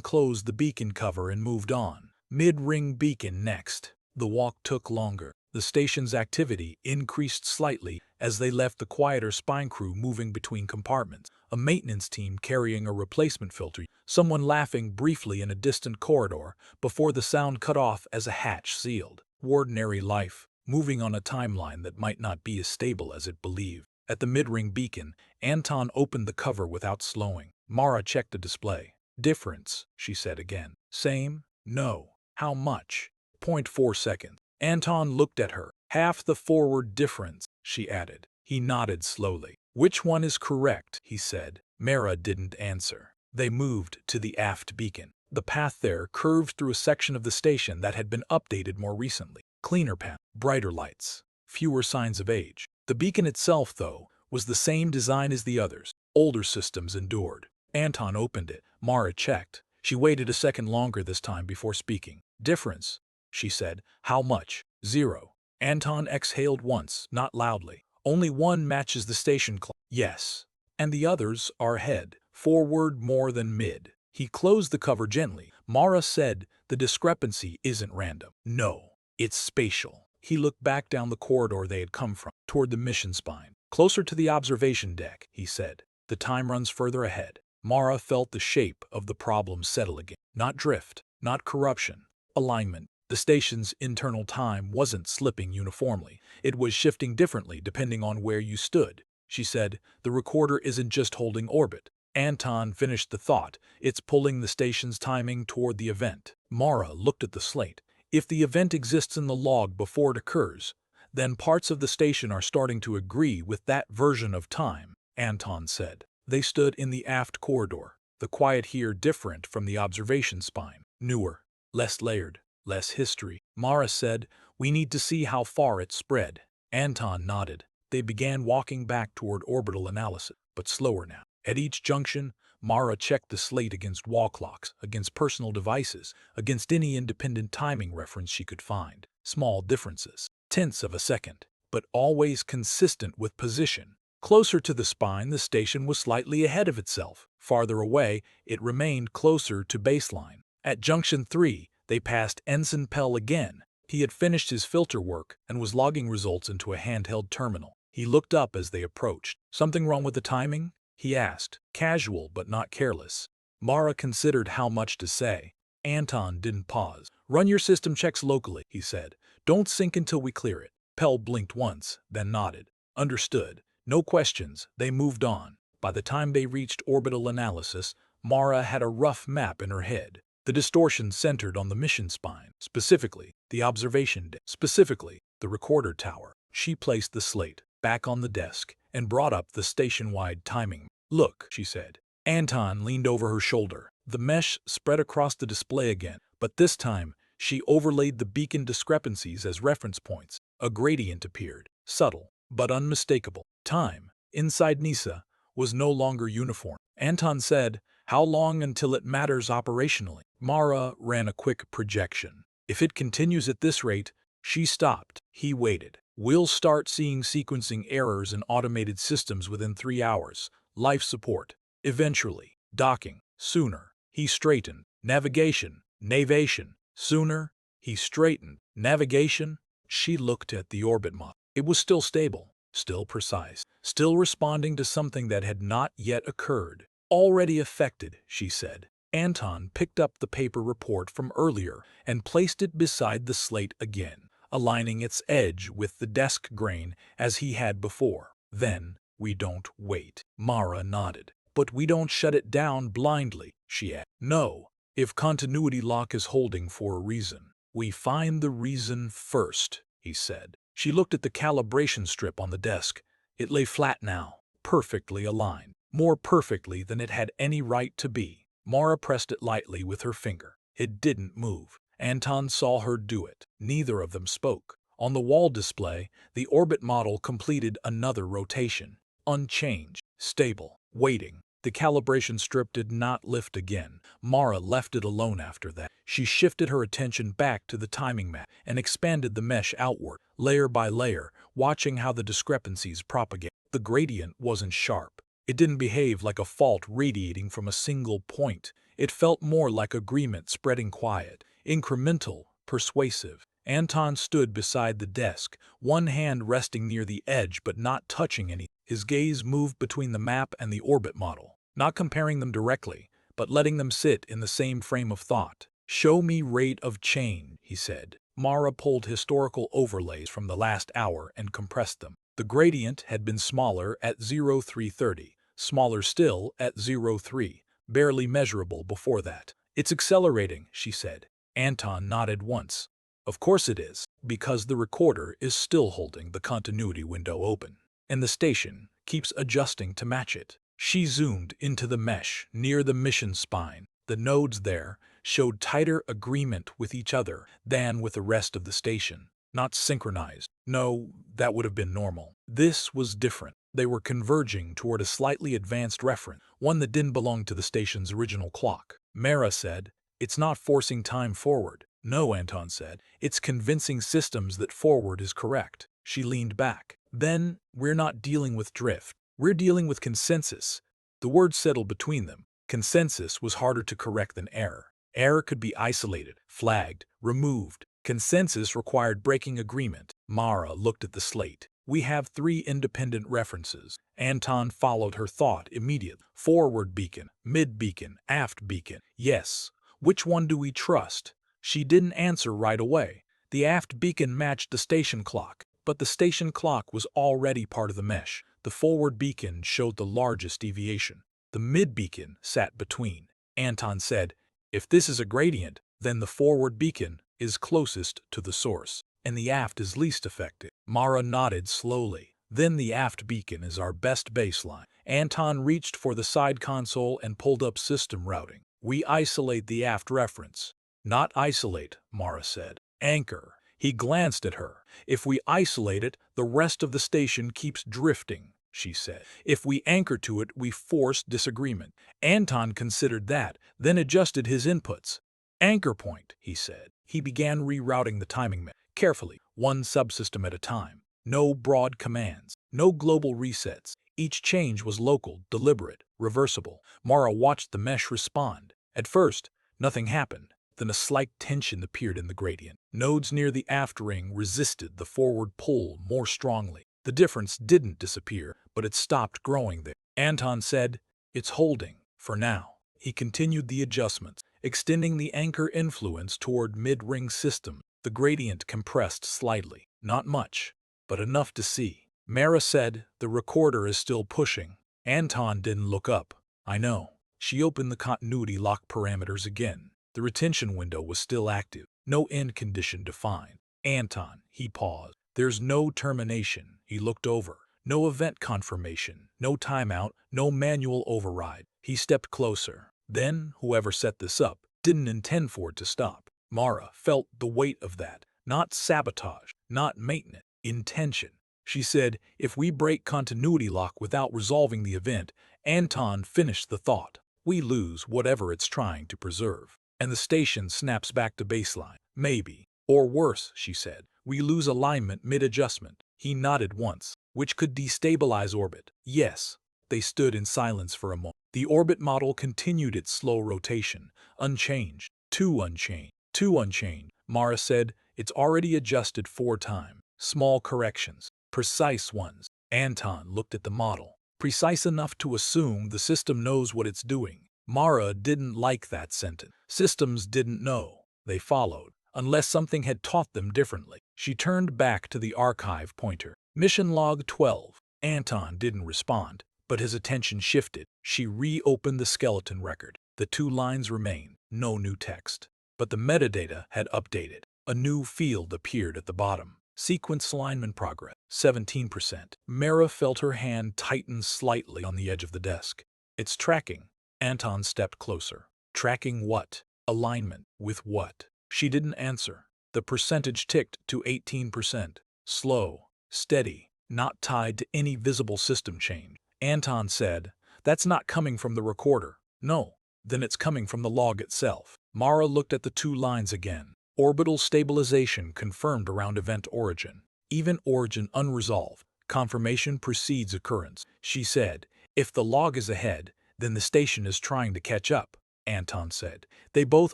closed the beacon cover and moved on. Mid-ring beacon next. The walk took longer. The station's activity increased slightly as they left the quieter spine crew moving between compartments. A maintenance team carrying a replacement filter, someone laughing briefly in a distant corridor before the sound cut off as a hatch sealed. Ordinary life, moving on a timeline that might not be as stable as it believed. At the mid-ring beacon, Anton opened the cover without slowing. Mara checked the display. Difference, she said again. Same? No. How much? .4 seconds. Anton looked at her. Half the forward difference, she added. He nodded slowly. Which one is correct? He said. Mara didn't answer. They moved to the aft beacon. The path there curved through a section of the station that had been updated more recently. Cleaner path, brighter lights, fewer signs of age. The beacon itself, though, was the same design as the others. Older systems endured. Anton opened it. Mara checked. She waited a second longer this time before speaking. Difference, she said. How much? 0. Anton exhaled once, not loudly. Only one matches the station clock. Yes. And the others are ahead. Forward more than mid. He closed the cover gently. Mara said, the discrepancy isn't random. No, it's spatial. He looked back down the corridor they had come from, toward the mission spine. Closer to the observation deck, he said. The time runs further ahead. Mara felt the shape of the problem settle again. Not drift, not corruption. Alignment. The station's internal time wasn't slipping uniformly. It was shifting differently depending on where you stood. She said, the recorder isn't just holding orbit. Anton finished the thought. It's pulling the station's timing toward the event. Mara looked at the slate. If the event exists in the log before it occurs, then parts of the station are starting to agree with that version of time, Anton said. They stood in the aft corridor, the quiet here different from the observation spine. Newer, less layered, less history. Mara said, we need to see how far it spread. Anton nodded. They began walking back toward orbital analysis, but slower now. At each junction, Mara checked the slate against wall clocks, against personal devices, against any independent timing reference she could find. Small differences, tenths of a second, but always consistent with position. Closer to the spine, the station was slightly ahead of itself. Farther away, it remained closer to baseline. At Junction 3, they passed Ensign Pell again. He had finished his filter work and was logging results into a handheld terminal. He looked up as they approached. Something wrong with the timing? He asked, casual but not careless. Mara considered how much to say. Anton didn't pause. Run your system checks locally, he said. Don't sync until we clear it. Pell blinked once, then nodded. Understood. No questions. They moved on. By the time they reached orbital analysis, Mara had a rough map in her head. The distortion centered on the mission spine, specifically the observation deck, specifically the recorder tower. She placed the slate back on the desk and brought up the station-wide timing. Look, she said. Anton leaned over her shoulder. The mesh spread across the display again, but this time she overlaid the beacon discrepancies as reference points. A gradient appeared, subtle but unmistakable. Time, inside Nisa, was no longer uniform. Anton said, how long until it matters operationally? Mara ran a quick projection. If it continues at this rate, she stopped. He waited. We'll start seeing sequencing errors in automated systems within 3 hours. Life support. Eventually. Docking. Sooner. He straightened. Navigation. Navigation. Sooner. He straightened. Navigation. She looked at the orbit model. It was still stable. Still precise. Still responding to something that had not yet occurred. Already affected, she said. Anton picked up the paper report from earlier and placed it beside the slate again, aligning its edge with the desk grain as he had before. Then, we don't wait. Mara nodded. But we don't shut it down blindly, she added. No, If continuity lock is holding for a reason, we find the reason first, he said. She looked at the calibration strip on the desk. It lay flat now, perfectly aligned, more perfectly than it had any right to be. Mara pressed it lightly with her finger. It didn't move. Anton saw her do it. Neither of them spoke. On the wall display, the orbit model completed another rotation. Unchanged, stable, waiting. The calibration strip did not lift again. Mara left it alone after that. She shifted her attention back to the timing map and expanded the mesh outward, layer by layer, watching how the discrepancies propagate. The gradient wasn't sharp. It didn't behave like a fault radiating from a single point. It felt more like agreement spreading quiet, incremental, persuasive. Anton stood beside the desk, one hand resting near the edge but not touching any. His gaze moved between the map and the orbit model, not comparing them directly, but letting them sit in the same frame of thought. "Show me rate of change," he said. Mara pulled historical overlays from the last hour and compressed them. The gradient had been smaller at 0330, smaller still at 03, barely measurable before that. "It's accelerating," she said. Anton nodded once. "Of course it is, because the recorder is still holding the continuity window open, and the station keeps adjusting to match it." She zoomed into the mesh near the mission spine. The nodes there showed tighter agreement with each other than with the rest of the station. Not synchronized. No, that would have been normal. This was different. They were converging toward a slightly advanced reference, one that didn't belong to the station's original clock. Mara said, "It's not forcing time forward." "No," Anton said. "It's convincing systems that forward is correct." She leaned back. "Then, we're not dealing with drift. We're dealing with consensus." The words settled between them. Consensus was harder to correct than error. Error could be isolated, flagged, removed. Consensus required breaking agreement. Mara looked at the slate. "We have 3 independent references." Anton followed her thought immediately. "Forward beacon, mid beacon, aft beacon." "Yes. Which one do we trust?" She didn't answer right away. The aft beacon matched the station clock, but the station clock was already part of the mesh. The forward beacon showed the largest deviation. The mid beacon sat between. Anton said, "If this is a gradient, then the forward beacon is closest to the source, and the aft is least affected." Mara nodded slowly. "Then the aft beacon is our best baseline." Anton reached for the side console and pulled up system routing. "We isolate the aft reference." "Not isolate," Mara said. "Anchor." He glanced at her. "If we isolate it, the rest of the station keeps drifting," she said. "If we anchor to it, we force disagreement." Anton considered that, then adjusted his inputs. "Anchor point," he said. He began rerouting the timing map, carefully, one subsystem at a time. No broad commands, no global resets. Each change was local, deliberate, reversible. Mara watched the mesh respond. At first, nothing happened. Then a slight tension appeared in the gradient. Nodes near the aft ring resisted the forward pull more strongly. The difference didn't disappear, but it stopped growing there. Anton said, "It's holding, for now." He continued the adjustments, extending the anchor influence toward mid-ring system. The gradient compressed slightly. Not much, but enough to see. Mara said, "The recorder is still pushing." Anton didn't look up. "I know." She opened the continuity lock parameters again. The retention window was still active. No end condition defined. "Anton," he paused. "There's no termination." He looked over. No event confirmation, no timeout, no manual override. He stepped closer. Then, whoever set this up didn't intend for it to stop. Mara felt the weight of that. Not sabotage, not maintenance, intention. She said, "If we break continuity lock without resolving the event," Anton finished the thought, "we lose whatever it's trying to preserve. And the station snaps back to baseline. Maybe. Or worse," she said, "we lose alignment mid-adjustment." He nodded once, "Which could destabilize orbit." "Yes." They stood in silence for a moment. The orbit model continued its slow rotation, unchanged, too unchanged, too unchanged. Mara said, "It's already adjusted 4 times. Small corrections, precise ones." Anton looked at the model. "Precise enough to assume the system knows what it's doing." Mara didn't like that sentence. Systems didn't know. They followed, unless something had taught them differently. She turned back to the archive pointer. "Mission log 12. Anton didn't respond, but his attention shifted. She reopened the skeleton record. The 2 lines remained. no new text. But the metadata had updated. A new field appeared at the bottom. Sequence alignment progress, 17%. Mara felt her hand tighten slightly on the edge of the desk. It's tracking. Anton stepped closer. Tracking what? Alignment. With what? She didn't answer. The percentage ticked to 18%. Slow, steady, not tied to any visible system change. Anton said, "That's not coming from the recorder." "No, then it's coming from the log itself." Mara looked at the two lines again. Orbital stabilization confirmed around event origin. Event origin unresolved. Confirmation precedes occurrence. She said, "If the log is ahead, then the station is trying to catch up," Anton said. They both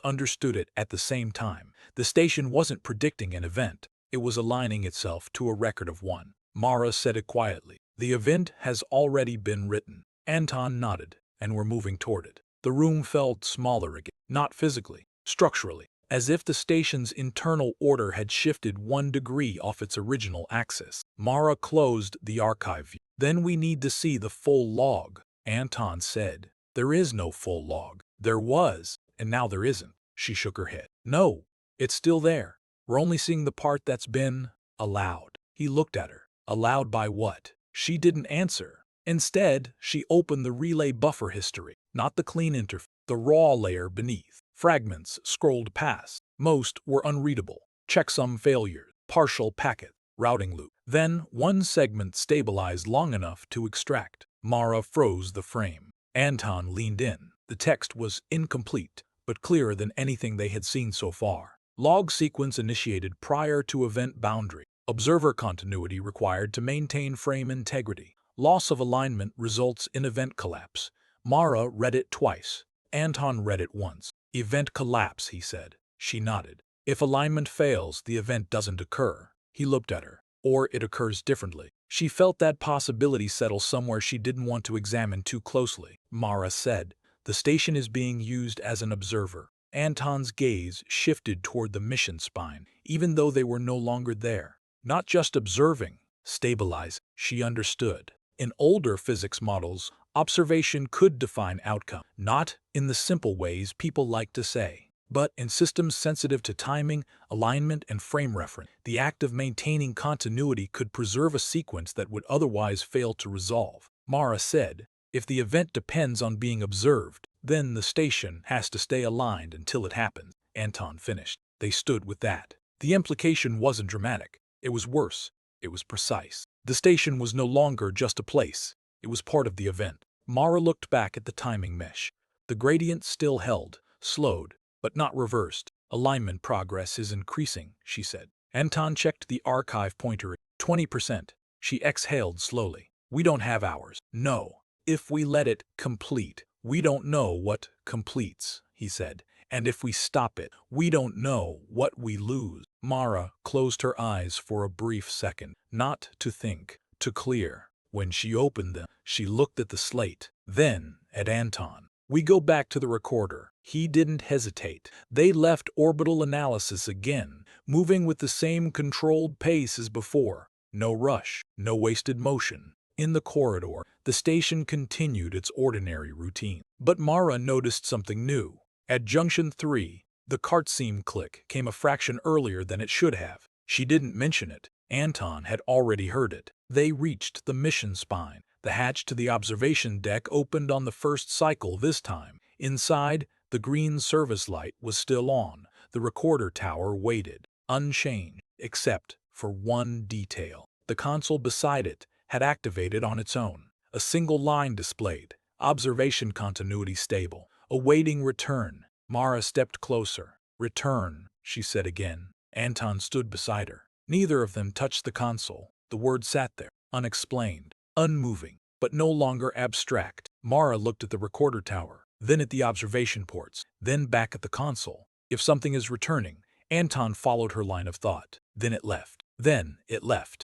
understood it at the same time. The station wasn't predicting an event. It was aligning itself to a record of one. Mara said it quietly. "The event has already been written." Anton nodded, and were moving toward it. The room felt smaller again, not physically, structurally, as if the station's internal order had shifted 1 degree off its original axis. Mara closed the archive view. "Then we need to see the full log," Anton said. "There is no full log." "There was, and now there isn't." She shook her head. "No, it's still there. We're only seeing the part that's been allowed." He looked at her. Allowed by what? She didn't answer. Instead, she opened the relay buffer history, not the clean interface, the raw layer beneath. Fragments scrolled past. Most were unreadable. Checksum failures, partial packet, routing loop. Then one segment stabilized long enough to extract. Mara froze the frame. Anton leaned in. The text was incomplete, but clearer than anything they had seen so far. Log sequence initiated prior to event boundary. Observer continuity required to maintain frame integrity. Loss of alignment results in event collapse. Mara read it twice. Anton read it once. "Event collapse," he said. She nodded. "If alignment fails, the event doesn't occur." He looked at her. "Or it occurs differently." She felt that possibility settle somewhere she didn't want to examine too closely. Mara said, "The station is being used as an observer." Anton's gaze shifted toward the mission spine, even though they were no longer there. Not just observing, stabilizing. She understood. In older physics models, observation could define outcome, not in the simple ways people like to say, but in systems sensitive to timing, alignment, and frame reference. The act of maintaining continuity could preserve a sequence that would otherwise fail to resolve. Mara said, "If the event depends on being observed, then the station has to stay aligned until it happens." Anton finished. They stood with that. The implication wasn't dramatic. It was worse. It was precise. The station was no longer just a place. It was part of the event. Mara looked back at the timing mesh. The gradient still held, slowed, but not reversed. "Alignment progress is increasing," she said. Anton checked the archive pointer. 20%. She exhaled slowly. "We don't have hours." "No. If we let it complete, we don't know what completes," he said. "And if we stop it, we don't know what we lose." Mara closed her eyes for a brief second, not to think, to clear. When she opened them, she looked at the slate, then at Anton. "We go back to the recorder." He didn't hesitate. They left orbital analysis again, moving with the same controlled pace as before. No rush, no wasted motion. In the corridor, the station continued its ordinary routine. But Mara noticed something new. At Junction 3, the cart seam click came a fraction earlier than it should have. She didn't mention it. Anton had already heard it. They reached the mission spine. The hatch to the observation deck opened on the first cycle this time. Inside, the green service light was still on. The recorder tower waited, unchanged, except for one detail. The console beside it had activated on its own. A single line displayed, observation continuity stable, awaiting return. Mara stepped closer. "Return," she said again. Anton stood beside her. Neither of them touched the console. The word sat there, unexplained, unmoving, but no longer abstract. Mara looked at the recorder tower, then at the observation ports, then back at the console. If something is returning, Anton followed her line of thought. Then it left.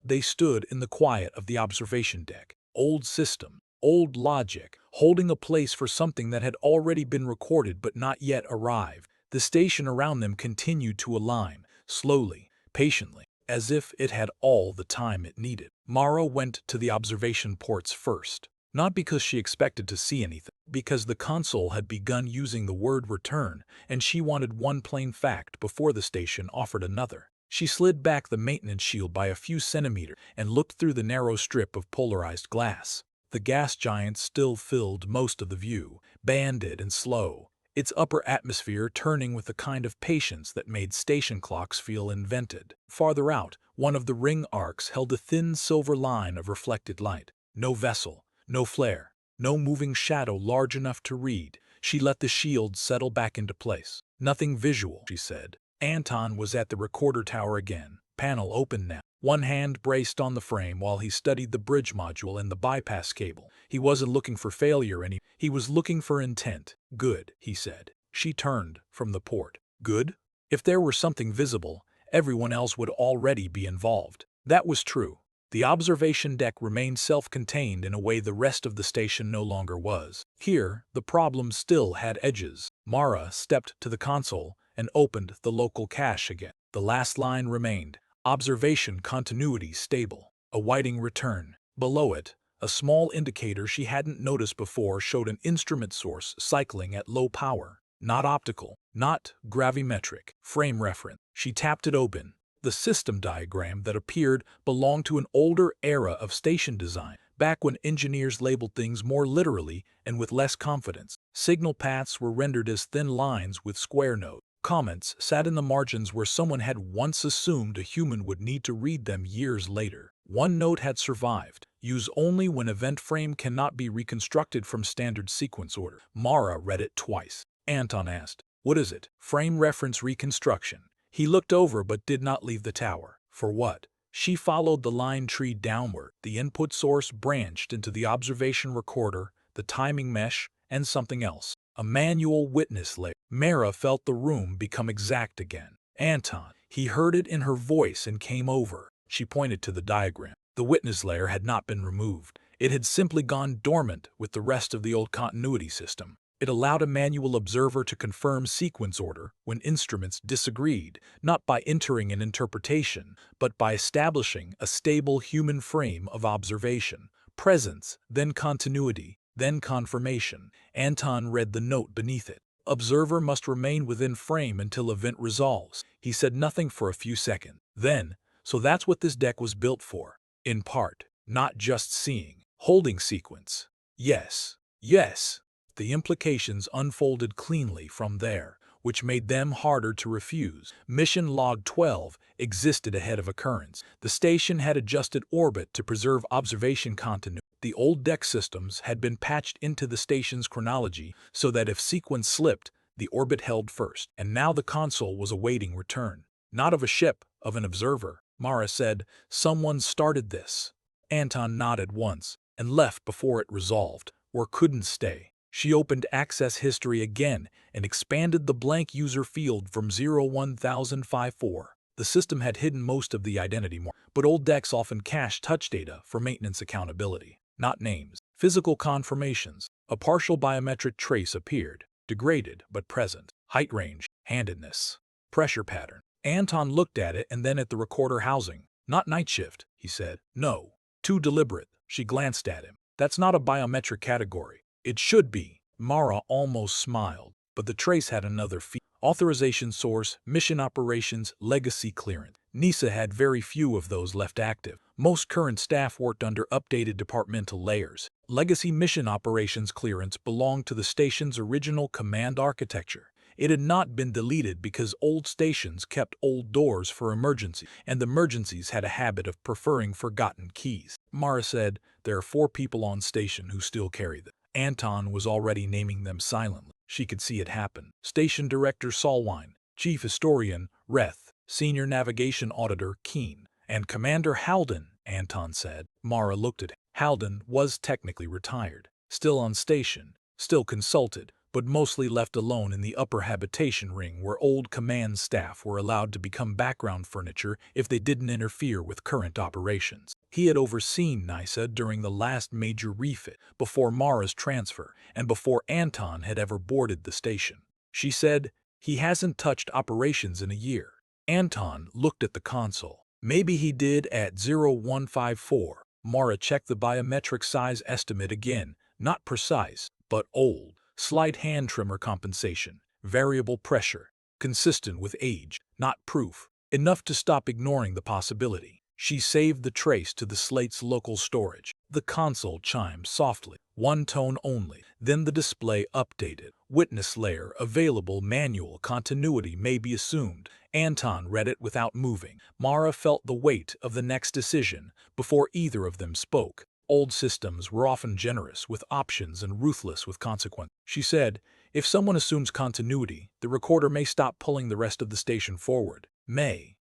They stood in the quiet of the observation deck. Old system, old logic, holding a place for something that had already been recorded but not yet arrived. The station around them continued to align, slowly, patiently, as if it had all the time it needed. Mara went to the observation ports first. Not because she expected to see anything, because the console had begun using the word return, and she wanted one plain fact before the station offered another. She slid back the maintenance shield by a few centimeters and looked through the narrow strip of polarized glass. The gas giant still filled most of the view, banded and slow, its upper atmosphere turning with the kind of patience that made station clocks feel invented. Farther out, one of the ring arcs held a thin silver line of reflected light. No vessel, no flare, no moving shadow large enough to read. She let the shield settle back into place. Nothing visual, she said. Anton was at the recorder tower again. Panel open now. One hand braced on the frame while he studied the bridge module and the bypass cable. He wasn't looking for failure he was looking for intent. Good, he said. She turned from the port. Good? If there were something visible, everyone else would already be involved. That was true. The observation deck remained self-contained in a way the rest of the station no longer was. Here, the problem still had edges. Mara stepped to the console and opened the local cache again. The last line remained. Observation continuity stable. Awaiting return. Below it, a small indicator she hadn't noticed before showed an instrument source cycling at low power. Not optical, not gravimetric. Frame reference. She tapped it open. The system diagram that appeared belonged to an older era of station design, back when engineers labeled things more literally and with less confidence. Signal paths were rendered as thin lines with square nodes. Comments sat in the margins where someone had once assumed a human would need to read them years later. One note had survived. Use only when event frame cannot be reconstructed from standard sequence order. Mara read it twice. Anton asked, "What is it?" Frame reference reconstruction. He looked over but did not leave the tower. For what? She followed the line tree downward. The input source branched into the observation recorder, the timing mesh, and something else. A manual witness layer. Mara felt the room become exact again. Anton. He heard it in her voice and came over. She pointed to the diagram. The witness layer had not been removed. It had simply gone dormant with the rest of the old continuity system. It allowed a manual observer to confirm sequence order when instruments disagreed, not by entering an interpretation, but by establishing a stable human frame of observation. Presence, then continuity, then confirmation. Anton read the note beneath it. Observer must remain within frame until event resolves. He said nothing for a few seconds. Then, so that's what this deck was built for. In part, not just seeing. Holding sequence. Yes. Yes. The implications unfolded cleanly from there, which made them harder to refuse. Mission Log 12 existed ahead of occurrence. The station had adjusted orbit to preserve observation continuity. The old deck systems had been patched into the station's chronology so that if sequence slipped, the orbit held first. And now the console was awaiting return. Not of a ship, of an observer. Mara said, "Someone started this." Anton nodded once and left before it resolved, or couldn't stay. She opened Access History again and expanded the blank user field from 01054. The system had hidden most of the identity mark, but old decks often cache touch data for maintenance accountability. Not names. Physical confirmations. A partial biometric trace appeared, degraded but present. Height range, handedness, pressure pattern. Anton looked at it and then at the recorder housing. Not night shift, he said. No. Too deliberate. She glanced at him. That's not a biometric category. It should be. Mara almost smiled, but the trace had another fee. Authorization source, mission operations, legacy clearance. NISA had very few of those left active. Most current staff worked under updated departmental layers. Legacy mission operations clearance belonged to the station's original command architecture. It had not been deleted because old stations kept old doors for emergencies, and the emergencies had a habit of preferring forgotten keys. Mara said, "There are 4 people on station who still carry them." Anton was already naming them silently. She could see it happen. Station Director Solwine, Chief Historian Reth, Senior Navigation Auditor Keen, and Commander Halden, Anton said. Mara looked at him. Halden was technically retired, still on station, still consulted, but mostly left alone in the upper habitation ring where old command staff were allowed to become background furniture if they didn't interfere with current operations. He had overseen NISA during the last major refit, before Mara's transfer, and before Anton had ever boarded the station. She said, "He hasn't touched operations in a year." Anton looked at the console. Maybe he did at 0154. Mara checked the biometric size estimate again, not precise, but old. Slight hand tremor compensation, variable pressure, consistent with age, not proof. Enough to stop ignoring the possibility. She saved the trace to the slate's local storage. The console chimed softly, one tone only. Then the display updated. Witness layer available. Manual continuity may be assumed. Anton read it without moving. Mara felt the weight of the next decision before either of them spoke. Old systems were often generous with options and ruthless with consequence. She said, if someone assumes continuity, the recorder may stop pulling the rest of the station forward.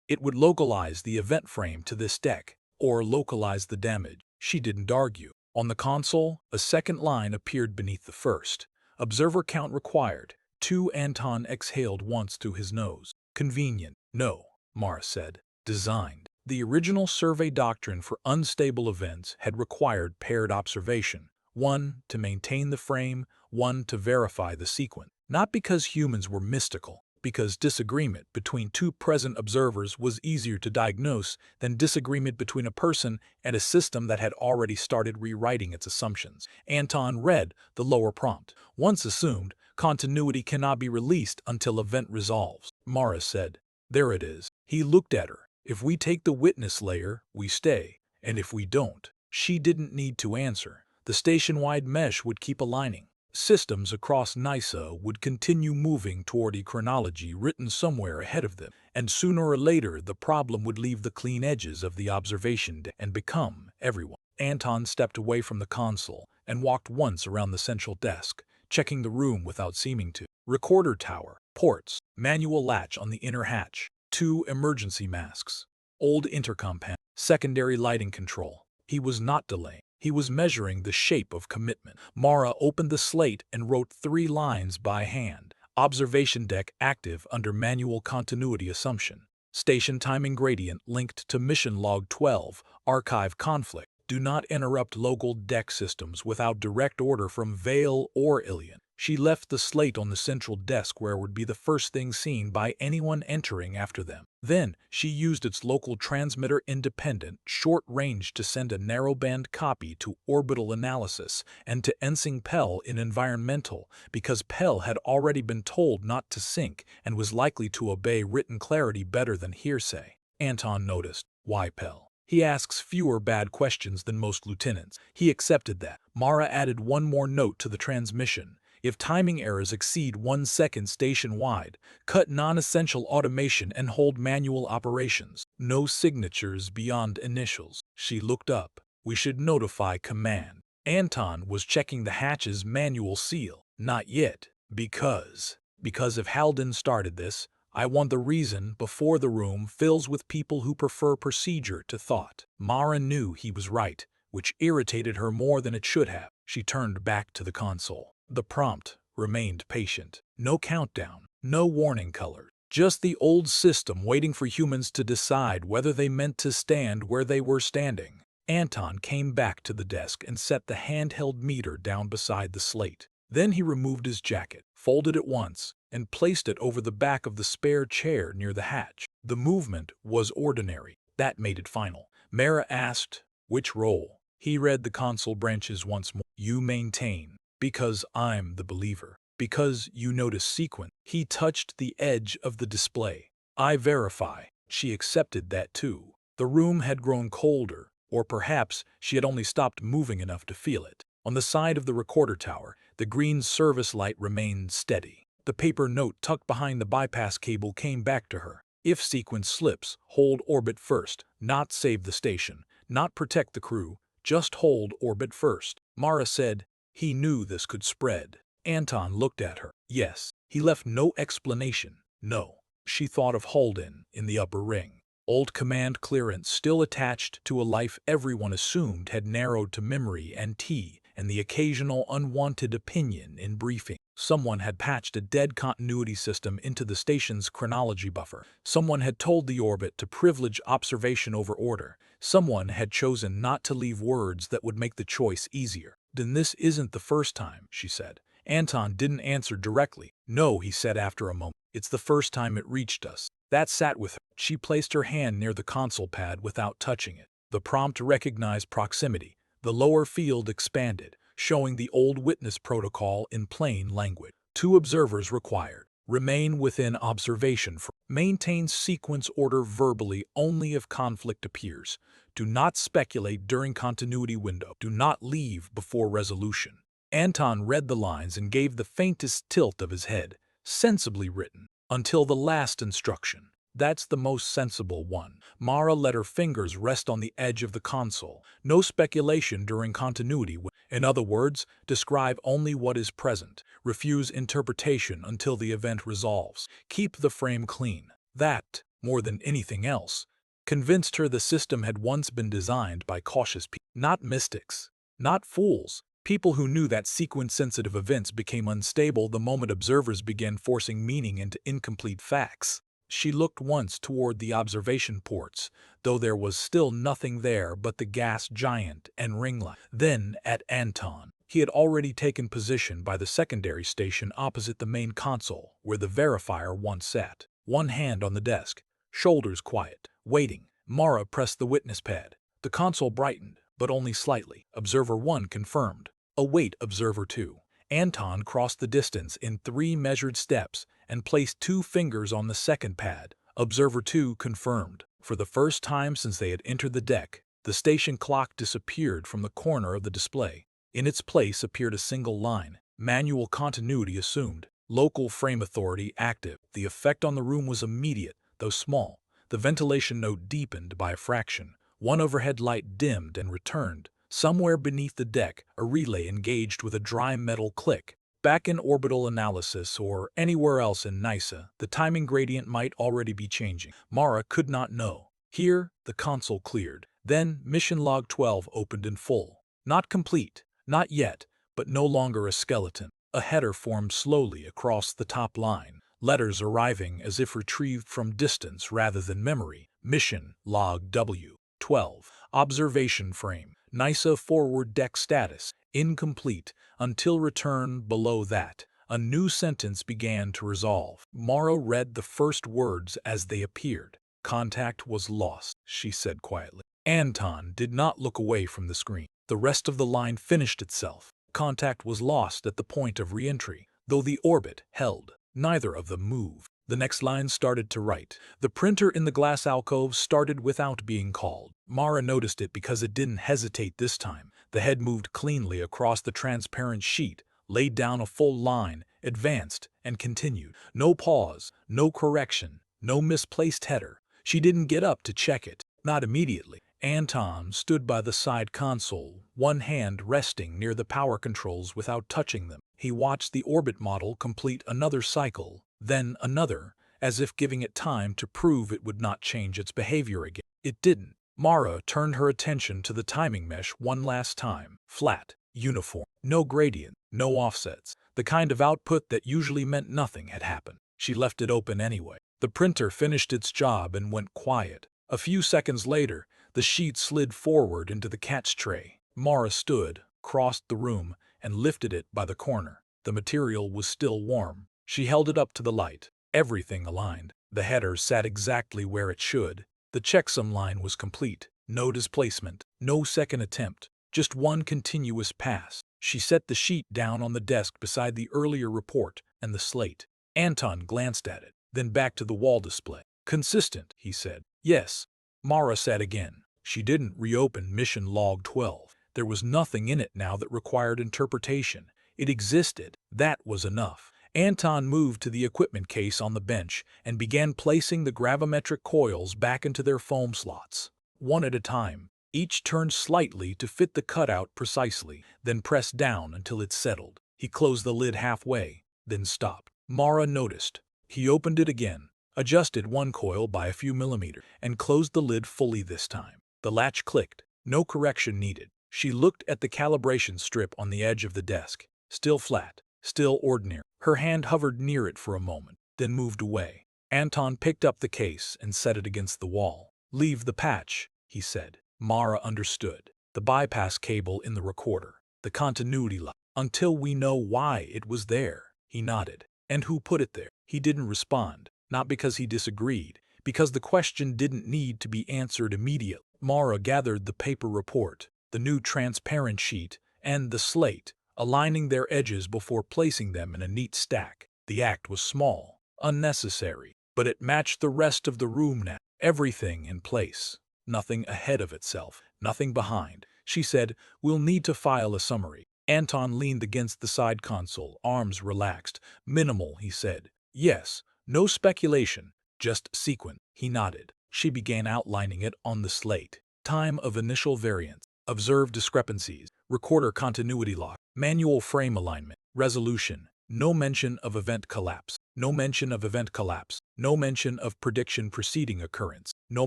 It would localize the event frame to this deck, or localize the damage. She didn't argue. On the console, a second line appeared beneath the first. Observer count required. 2. Anton exhaled once through his nose. Convenient. No, Mara said. Designed. The original survey doctrine for unstable events had required paired observation. 1 to maintain the frame, 1 to verify the sequence. Not because humans were mystical, because disagreement between two present observers was easier to diagnose than disagreement between a person and a system that had already started rewriting its assumptions. Anton read the lower prompt. Once assumed, continuity cannot be released until event resolves. Mara said, there it is. He looked at her. If we take the witness layer, we stay, and if we don't, she didn't need to answer. The station-wide mesh would keep aligning. Systems across NISA would continue moving toward a chronology written somewhere ahead of them, and sooner or later the problem would leave the clean edges of the observation deck and become everyone. Anton stepped away from the console and walked once around the central desk, checking the room without seeming to. Recorder tower, ports, manual latch on the inner hatch, 2 emergency masks, old intercom panel, secondary lighting control. He was not delaying. He was measuring the shape of commitment. Mara opened the slate and wrote 3 lines by hand. Observation deck active under manual continuity assumption. Station timing gradient linked to mission log 12. Archive conflict. Do not interrupt local deck systems without direct order from Vale or Ilion. She left the slate on the central desk where it would be the first thing seen by anyone entering after them. Then, she used its local transmitter-independent short range to send a narrowband copy to Orbital Analysis and to Ensign Pell in Environmental, because Pell had already been told not to sync and was likely to obey written clarity better than hearsay. Anton noticed. Why Pell? He asks fewer bad questions than most lieutenants. He accepted that. Mara added one more note to the transmission. If timing errors exceed 1 second station-wide, cut non-essential automation and hold manual operations. No signatures beyond initials. She looked up. We should notify command. Anton was checking the hatch's manual seal. Not yet. Because if Halden started this, I want the reason before the room fills with people who prefer procedure to thought. Mara knew he was right, which irritated her more than it should have. She turned back to the console. The prompt remained patient. No countdown, no warning colors. Just the old system waiting for humans to decide whether they meant to stand where they were standing. Anton came back to the desk and set the handheld meter down beside the slate. Then he removed his jacket, folded it once, and placed it over the back of the spare chair near the hatch. The movement was ordinary. That made it final. Mara asked, which role? He read the console branches once more. You maintain. Because I'm the believer. Because you notice sequence. He touched the edge of the display. I verify. She accepted that too. The room had grown colder, or perhaps she had only stopped moving enough to feel it. On the side of the recorder tower, the green service light remained steady. The paper note tucked behind the bypass cable came back to her. If sequence slips, hold orbit first, not save the station, not protect the crew, just hold orbit first. Mara said, he knew this could spread. Anton looked at her. Yes. He left no explanation. No. She thought of Halden in the upper ring. Old command clearance still attached to a life everyone assumed had narrowed to memory and tea and the occasional unwanted opinion in briefing. Someone had patched a dead continuity system into the station's chronology buffer. Someone had told the orbit to privilege observation over order. Someone had chosen not to leave words that would make the choice easier. Then this isn't the first time, she said. Anton didn't answer directly. No, he said after a moment. It's the first time it reached us. That sat with her. She placed her hand near the console pad without touching it. The prompt recognized proximity. The lower field expanded, showing the old witness protocol in plain language. 2 observers required. Remain within observation. Maintain sequence order verbally only if conflict appears. Do not speculate during continuity window. Do not leave before resolution. Anton read the lines and gave the faintest tilt of his head. Sensibly written. Until the last instruction. That's the most sensible one. Mara let her fingers rest on the edge of the console. No speculation during continuity. In other words, describe only what is present. Refuse interpretation until the event resolves. Keep the frame clean. That, more than anything else, convinced her the system had once been designed by cautious people. Not mystics. Not fools. People who knew that sequence-sensitive events became unstable the moment observers began forcing meaning into incomplete facts. She looked once toward the observation ports, though there was still nothing there but the gas giant and ring light. Then at Anton. He had already taken position by the secondary station opposite the main console, where the verifier once sat. One hand on the desk, shoulders quiet, waiting. Mara pressed the witness pad. The console brightened, but only slightly. Observer 1 confirmed. Await Observer 2. Anton crossed the distance in 3 measured steps and placed 2 fingers on the second pad. Observer 2 confirmed. For the first time since they had entered the deck, the station clock disappeared from the corner of the display. In its place appeared a single line. Manual continuity assumed. Local frame authority active. The effect on the room was immediate, though small. The ventilation note deepened by a fraction. One overhead light dimmed and returned. Somewhere beneath the deck, a relay engaged with a dry metal click. Back in orbital analysis or anywhere else in NISA, the timing gradient might already be changing. Mara could not know. Here, the console cleared. Then, mission log 12 opened in full. Not complete, not yet, but no longer a skeleton. A header formed slowly across the top line, letters arriving as if retrieved from distance rather than memory. Mission log W12. Observation frame. NISA forward deck status. Incomplete. Until return below that. A new sentence began to resolve. Mara read the first words as they appeared. Contact was lost, she said quietly. Anton did not look away from the screen. The rest of the line finished itself. Contact was lost at the point of re-entry, though the orbit held. Neither of them moved. The next line started to write. The printer in the glass alcove started without being called. Mara noticed it because it didn't hesitate this time. The head moved cleanly across the transparent sheet, laid down a full line, advanced, and continued. No pause, no correction, no misplaced header. She didn't get up to check it. Not immediately. Anton stood by the side console, one hand resting near the power controls without touching them. He watched the orbit model complete another cycle, then another, as if giving it time to prove it would not change its behavior again. It didn't. Mara turned her attention to the timing mesh one last time. Flat, uniform, no gradient, no offsets. The kind of output that usually meant nothing had happened. She left it open anyway. The printer finished its job and went quiet. A few seconds later, the sheet slid forward into the catch tray. Mara stood, crossed the room, and lifted it by the corner. The material was still warm. She held it up to the light. Everything aligned. The header sat exactly where it should. The checksum line was complete. No displacement. No second attempt. Just one continuous pass. She set the sheet down on the desk beside the earlier report and the slate. Anton glanced at it, then back to the wall display. Consistent, he said. Yes. Mara said again. She didn't reopen mission log 12. There was nothing in it now that required interpretation. It existed. That was enough. Anton moved to the equipment case on the bench and began placing the gravimetric coils back into their foam slots. One at a time, each turned slightly to fit the cutout precisely, then pressed down until it settled. He closed the lid halfway, then stopped. Mara noticed. He opened it again, adjusted one coil by a few millimeters, and closed the lid fully this time. The latch clicked. No correction needed. She looked at the calibration strip on the edge of the desk. Still flat, still ordinary. Her hand hovered near it for a moment, then moved away. Anton picked up the case and set it against the wall. Leave the patch, he said. Mara understood. The bypass cable in the recorder. The continuity lock. Until we know why it was there. He nodded. And who put it there? He didn't respond. Not because he disagreed. Because the question didn't need to be answered immediately. Mara gathered the paper report, the new transparent sheet, and the slate, aligning their edges before placing them in a neat stack. The act was small, unnecessary, but it matched the rest of the room now. Everything in place. Nothing ahead of itself, nothing behind. She said, "We'll need to file a summary." Anton leaned against the side console, arms relaxed. "Minimal," he said. "Yes, no speculation, just sequence." He nodded. She began outlining it on the slate. Time of initial variance, observed discrepancies, recorder continuity lock, manual frame alignment, resolution. No mention of event collapse. No mention of event collapse. No mention of prediction preceding occurrence. No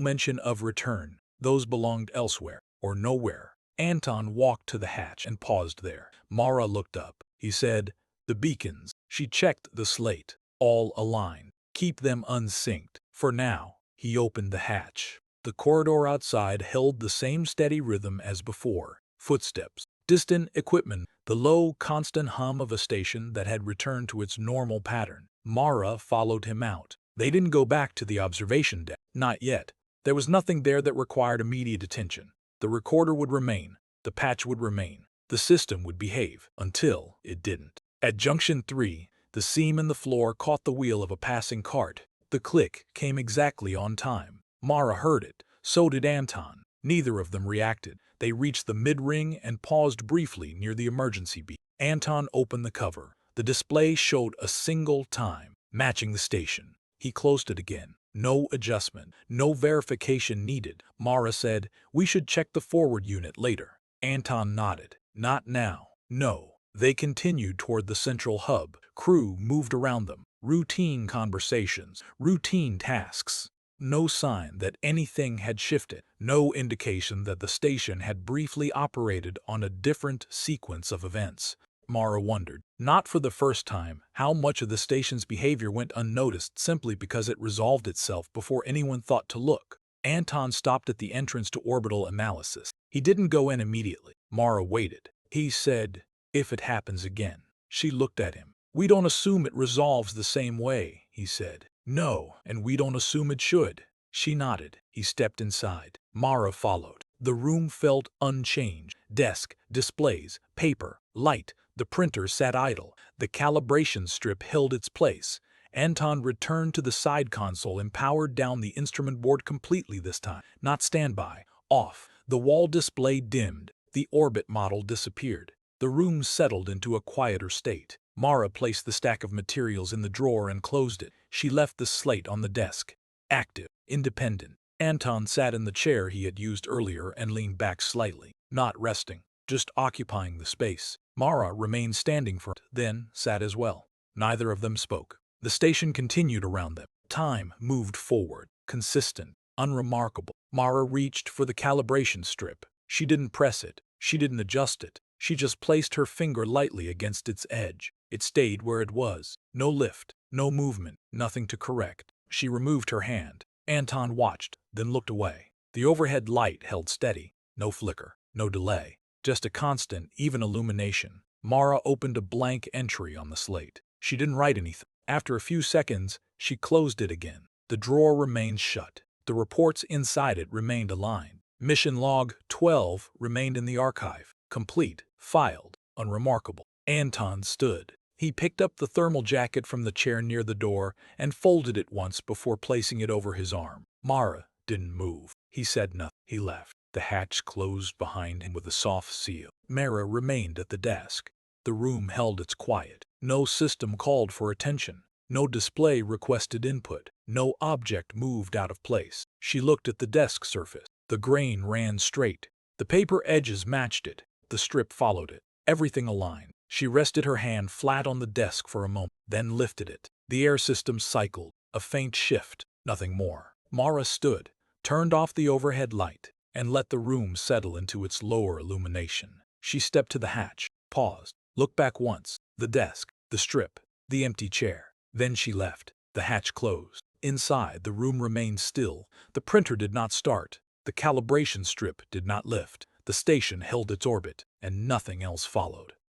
mention of return. Those belonged elsewhere, or nowhere. Anton walked to the hatch and paused there. Mara looked up. He said, "The beacons." She checked the slate. All aligned. Keep them unsynced. For now. He opened the hatch. The corridor outside held the same steady rhythm as before. Footsteps. Distant equipment. The low, constant hum of a station that had returned to its normal pattern. Mara followed him out. They didn't go back to the observation deck. Not yet. There was nothing there that required immediate attention. The recorder would remain. The patch would remain. The system would behave. Until it didn't. At Junction 3, the seam in the floor caught the wheel of a passing cart. The click came exactly on time. Mara heard it. So did Anton. Neither of them reacted. They reached the mid-ring and paused briefly near the emergency beacon. Anton opened the cover. The display showed a single time, matching the station. He closed it again. No adjustment, no verification needed. Mara said, "We should check the forward unit later." Anton nodded. "Not now." No. They continued toward the central hub. Crew moved around them. Routine conversations, routine tasks. No sign that anything had shifted. No indication that the station had briefly operated on a different sequence of events. Mara wondered, not for the first time, how much of the station's behavior went unnoticed simply because it resolved itself before anyone thought to look. Anton stopped at the entrance to orbital analysis. He didn't go in immediately. Mara waited. He said, "If it happens again." She looked at him. "We don't assume it resolves the same way," he said. "No, and we don't assume it should." She nodded. He stepped inside. Mara followed. The room felt unchanged. Desk, displays, paper, light. The printer sat idle. The calibration strip held its place. Anton returned to the side console and powered down the instrument board completely this time. Not standby. Off. The wall display dimmed. The orbit model disappeared. The room settled into a quieter state. Mara placed the stack of materials in the drawer and closed it. She left the slate on the desk. Active. Independent. Anton sat in the chair he had used earlier and leaned back slightly. Not resting. Just occupying the space. Mara remained standing for it, then sat as well. Neither of them spoke. The station continued around them. Time moved forward. Consistent. Unremarkable. Mara reached for the calibration strip. She didn't press it. She didn't adjust it. She just placed her finger lightly against its edge. It stayed where it was. No lift, no movement, nothing to correct. She removed her hand. Anton watched, then looked away. The overhead light held steady. No flicker, no delay. Just a constant, even illumination. Mara opened a blank entry on the slate. She didn't write anything. After a few seconds, she closed it again. The drawer remained shut. The reports inside it remained aligned. Mission Log 12 remained in the archive. Complete, filed, unremarkable. Anton stood. He picked up the thermal jacket from the chair near the door and folded it once before placing it over his arm. Mara didn't move. He said nothing. He left. The hatch closed behind him with a soft seal. Mara remained at the desk. The room held its quiet. No system called for attention. No display requested input. No object moved out of place. She looked at the desk surface. The grain ran straight. The paper edges matched it. The strip followed it. Everything aligned. She rested her hand flat on the desk for a moment, then lifted it. The air system cycled. A faint shift. Nothing more. Mara stood, turned off the overhead light, and let the room settle into its lower illumination. She stepped to the hatch, paused, looked back once. The desk, the strip, the empty chair. Then she left. The hatch closed. Inside, the room remained still. The printer did not start. The calibration strip did not lift. The station held its orbit, and nothing else followed.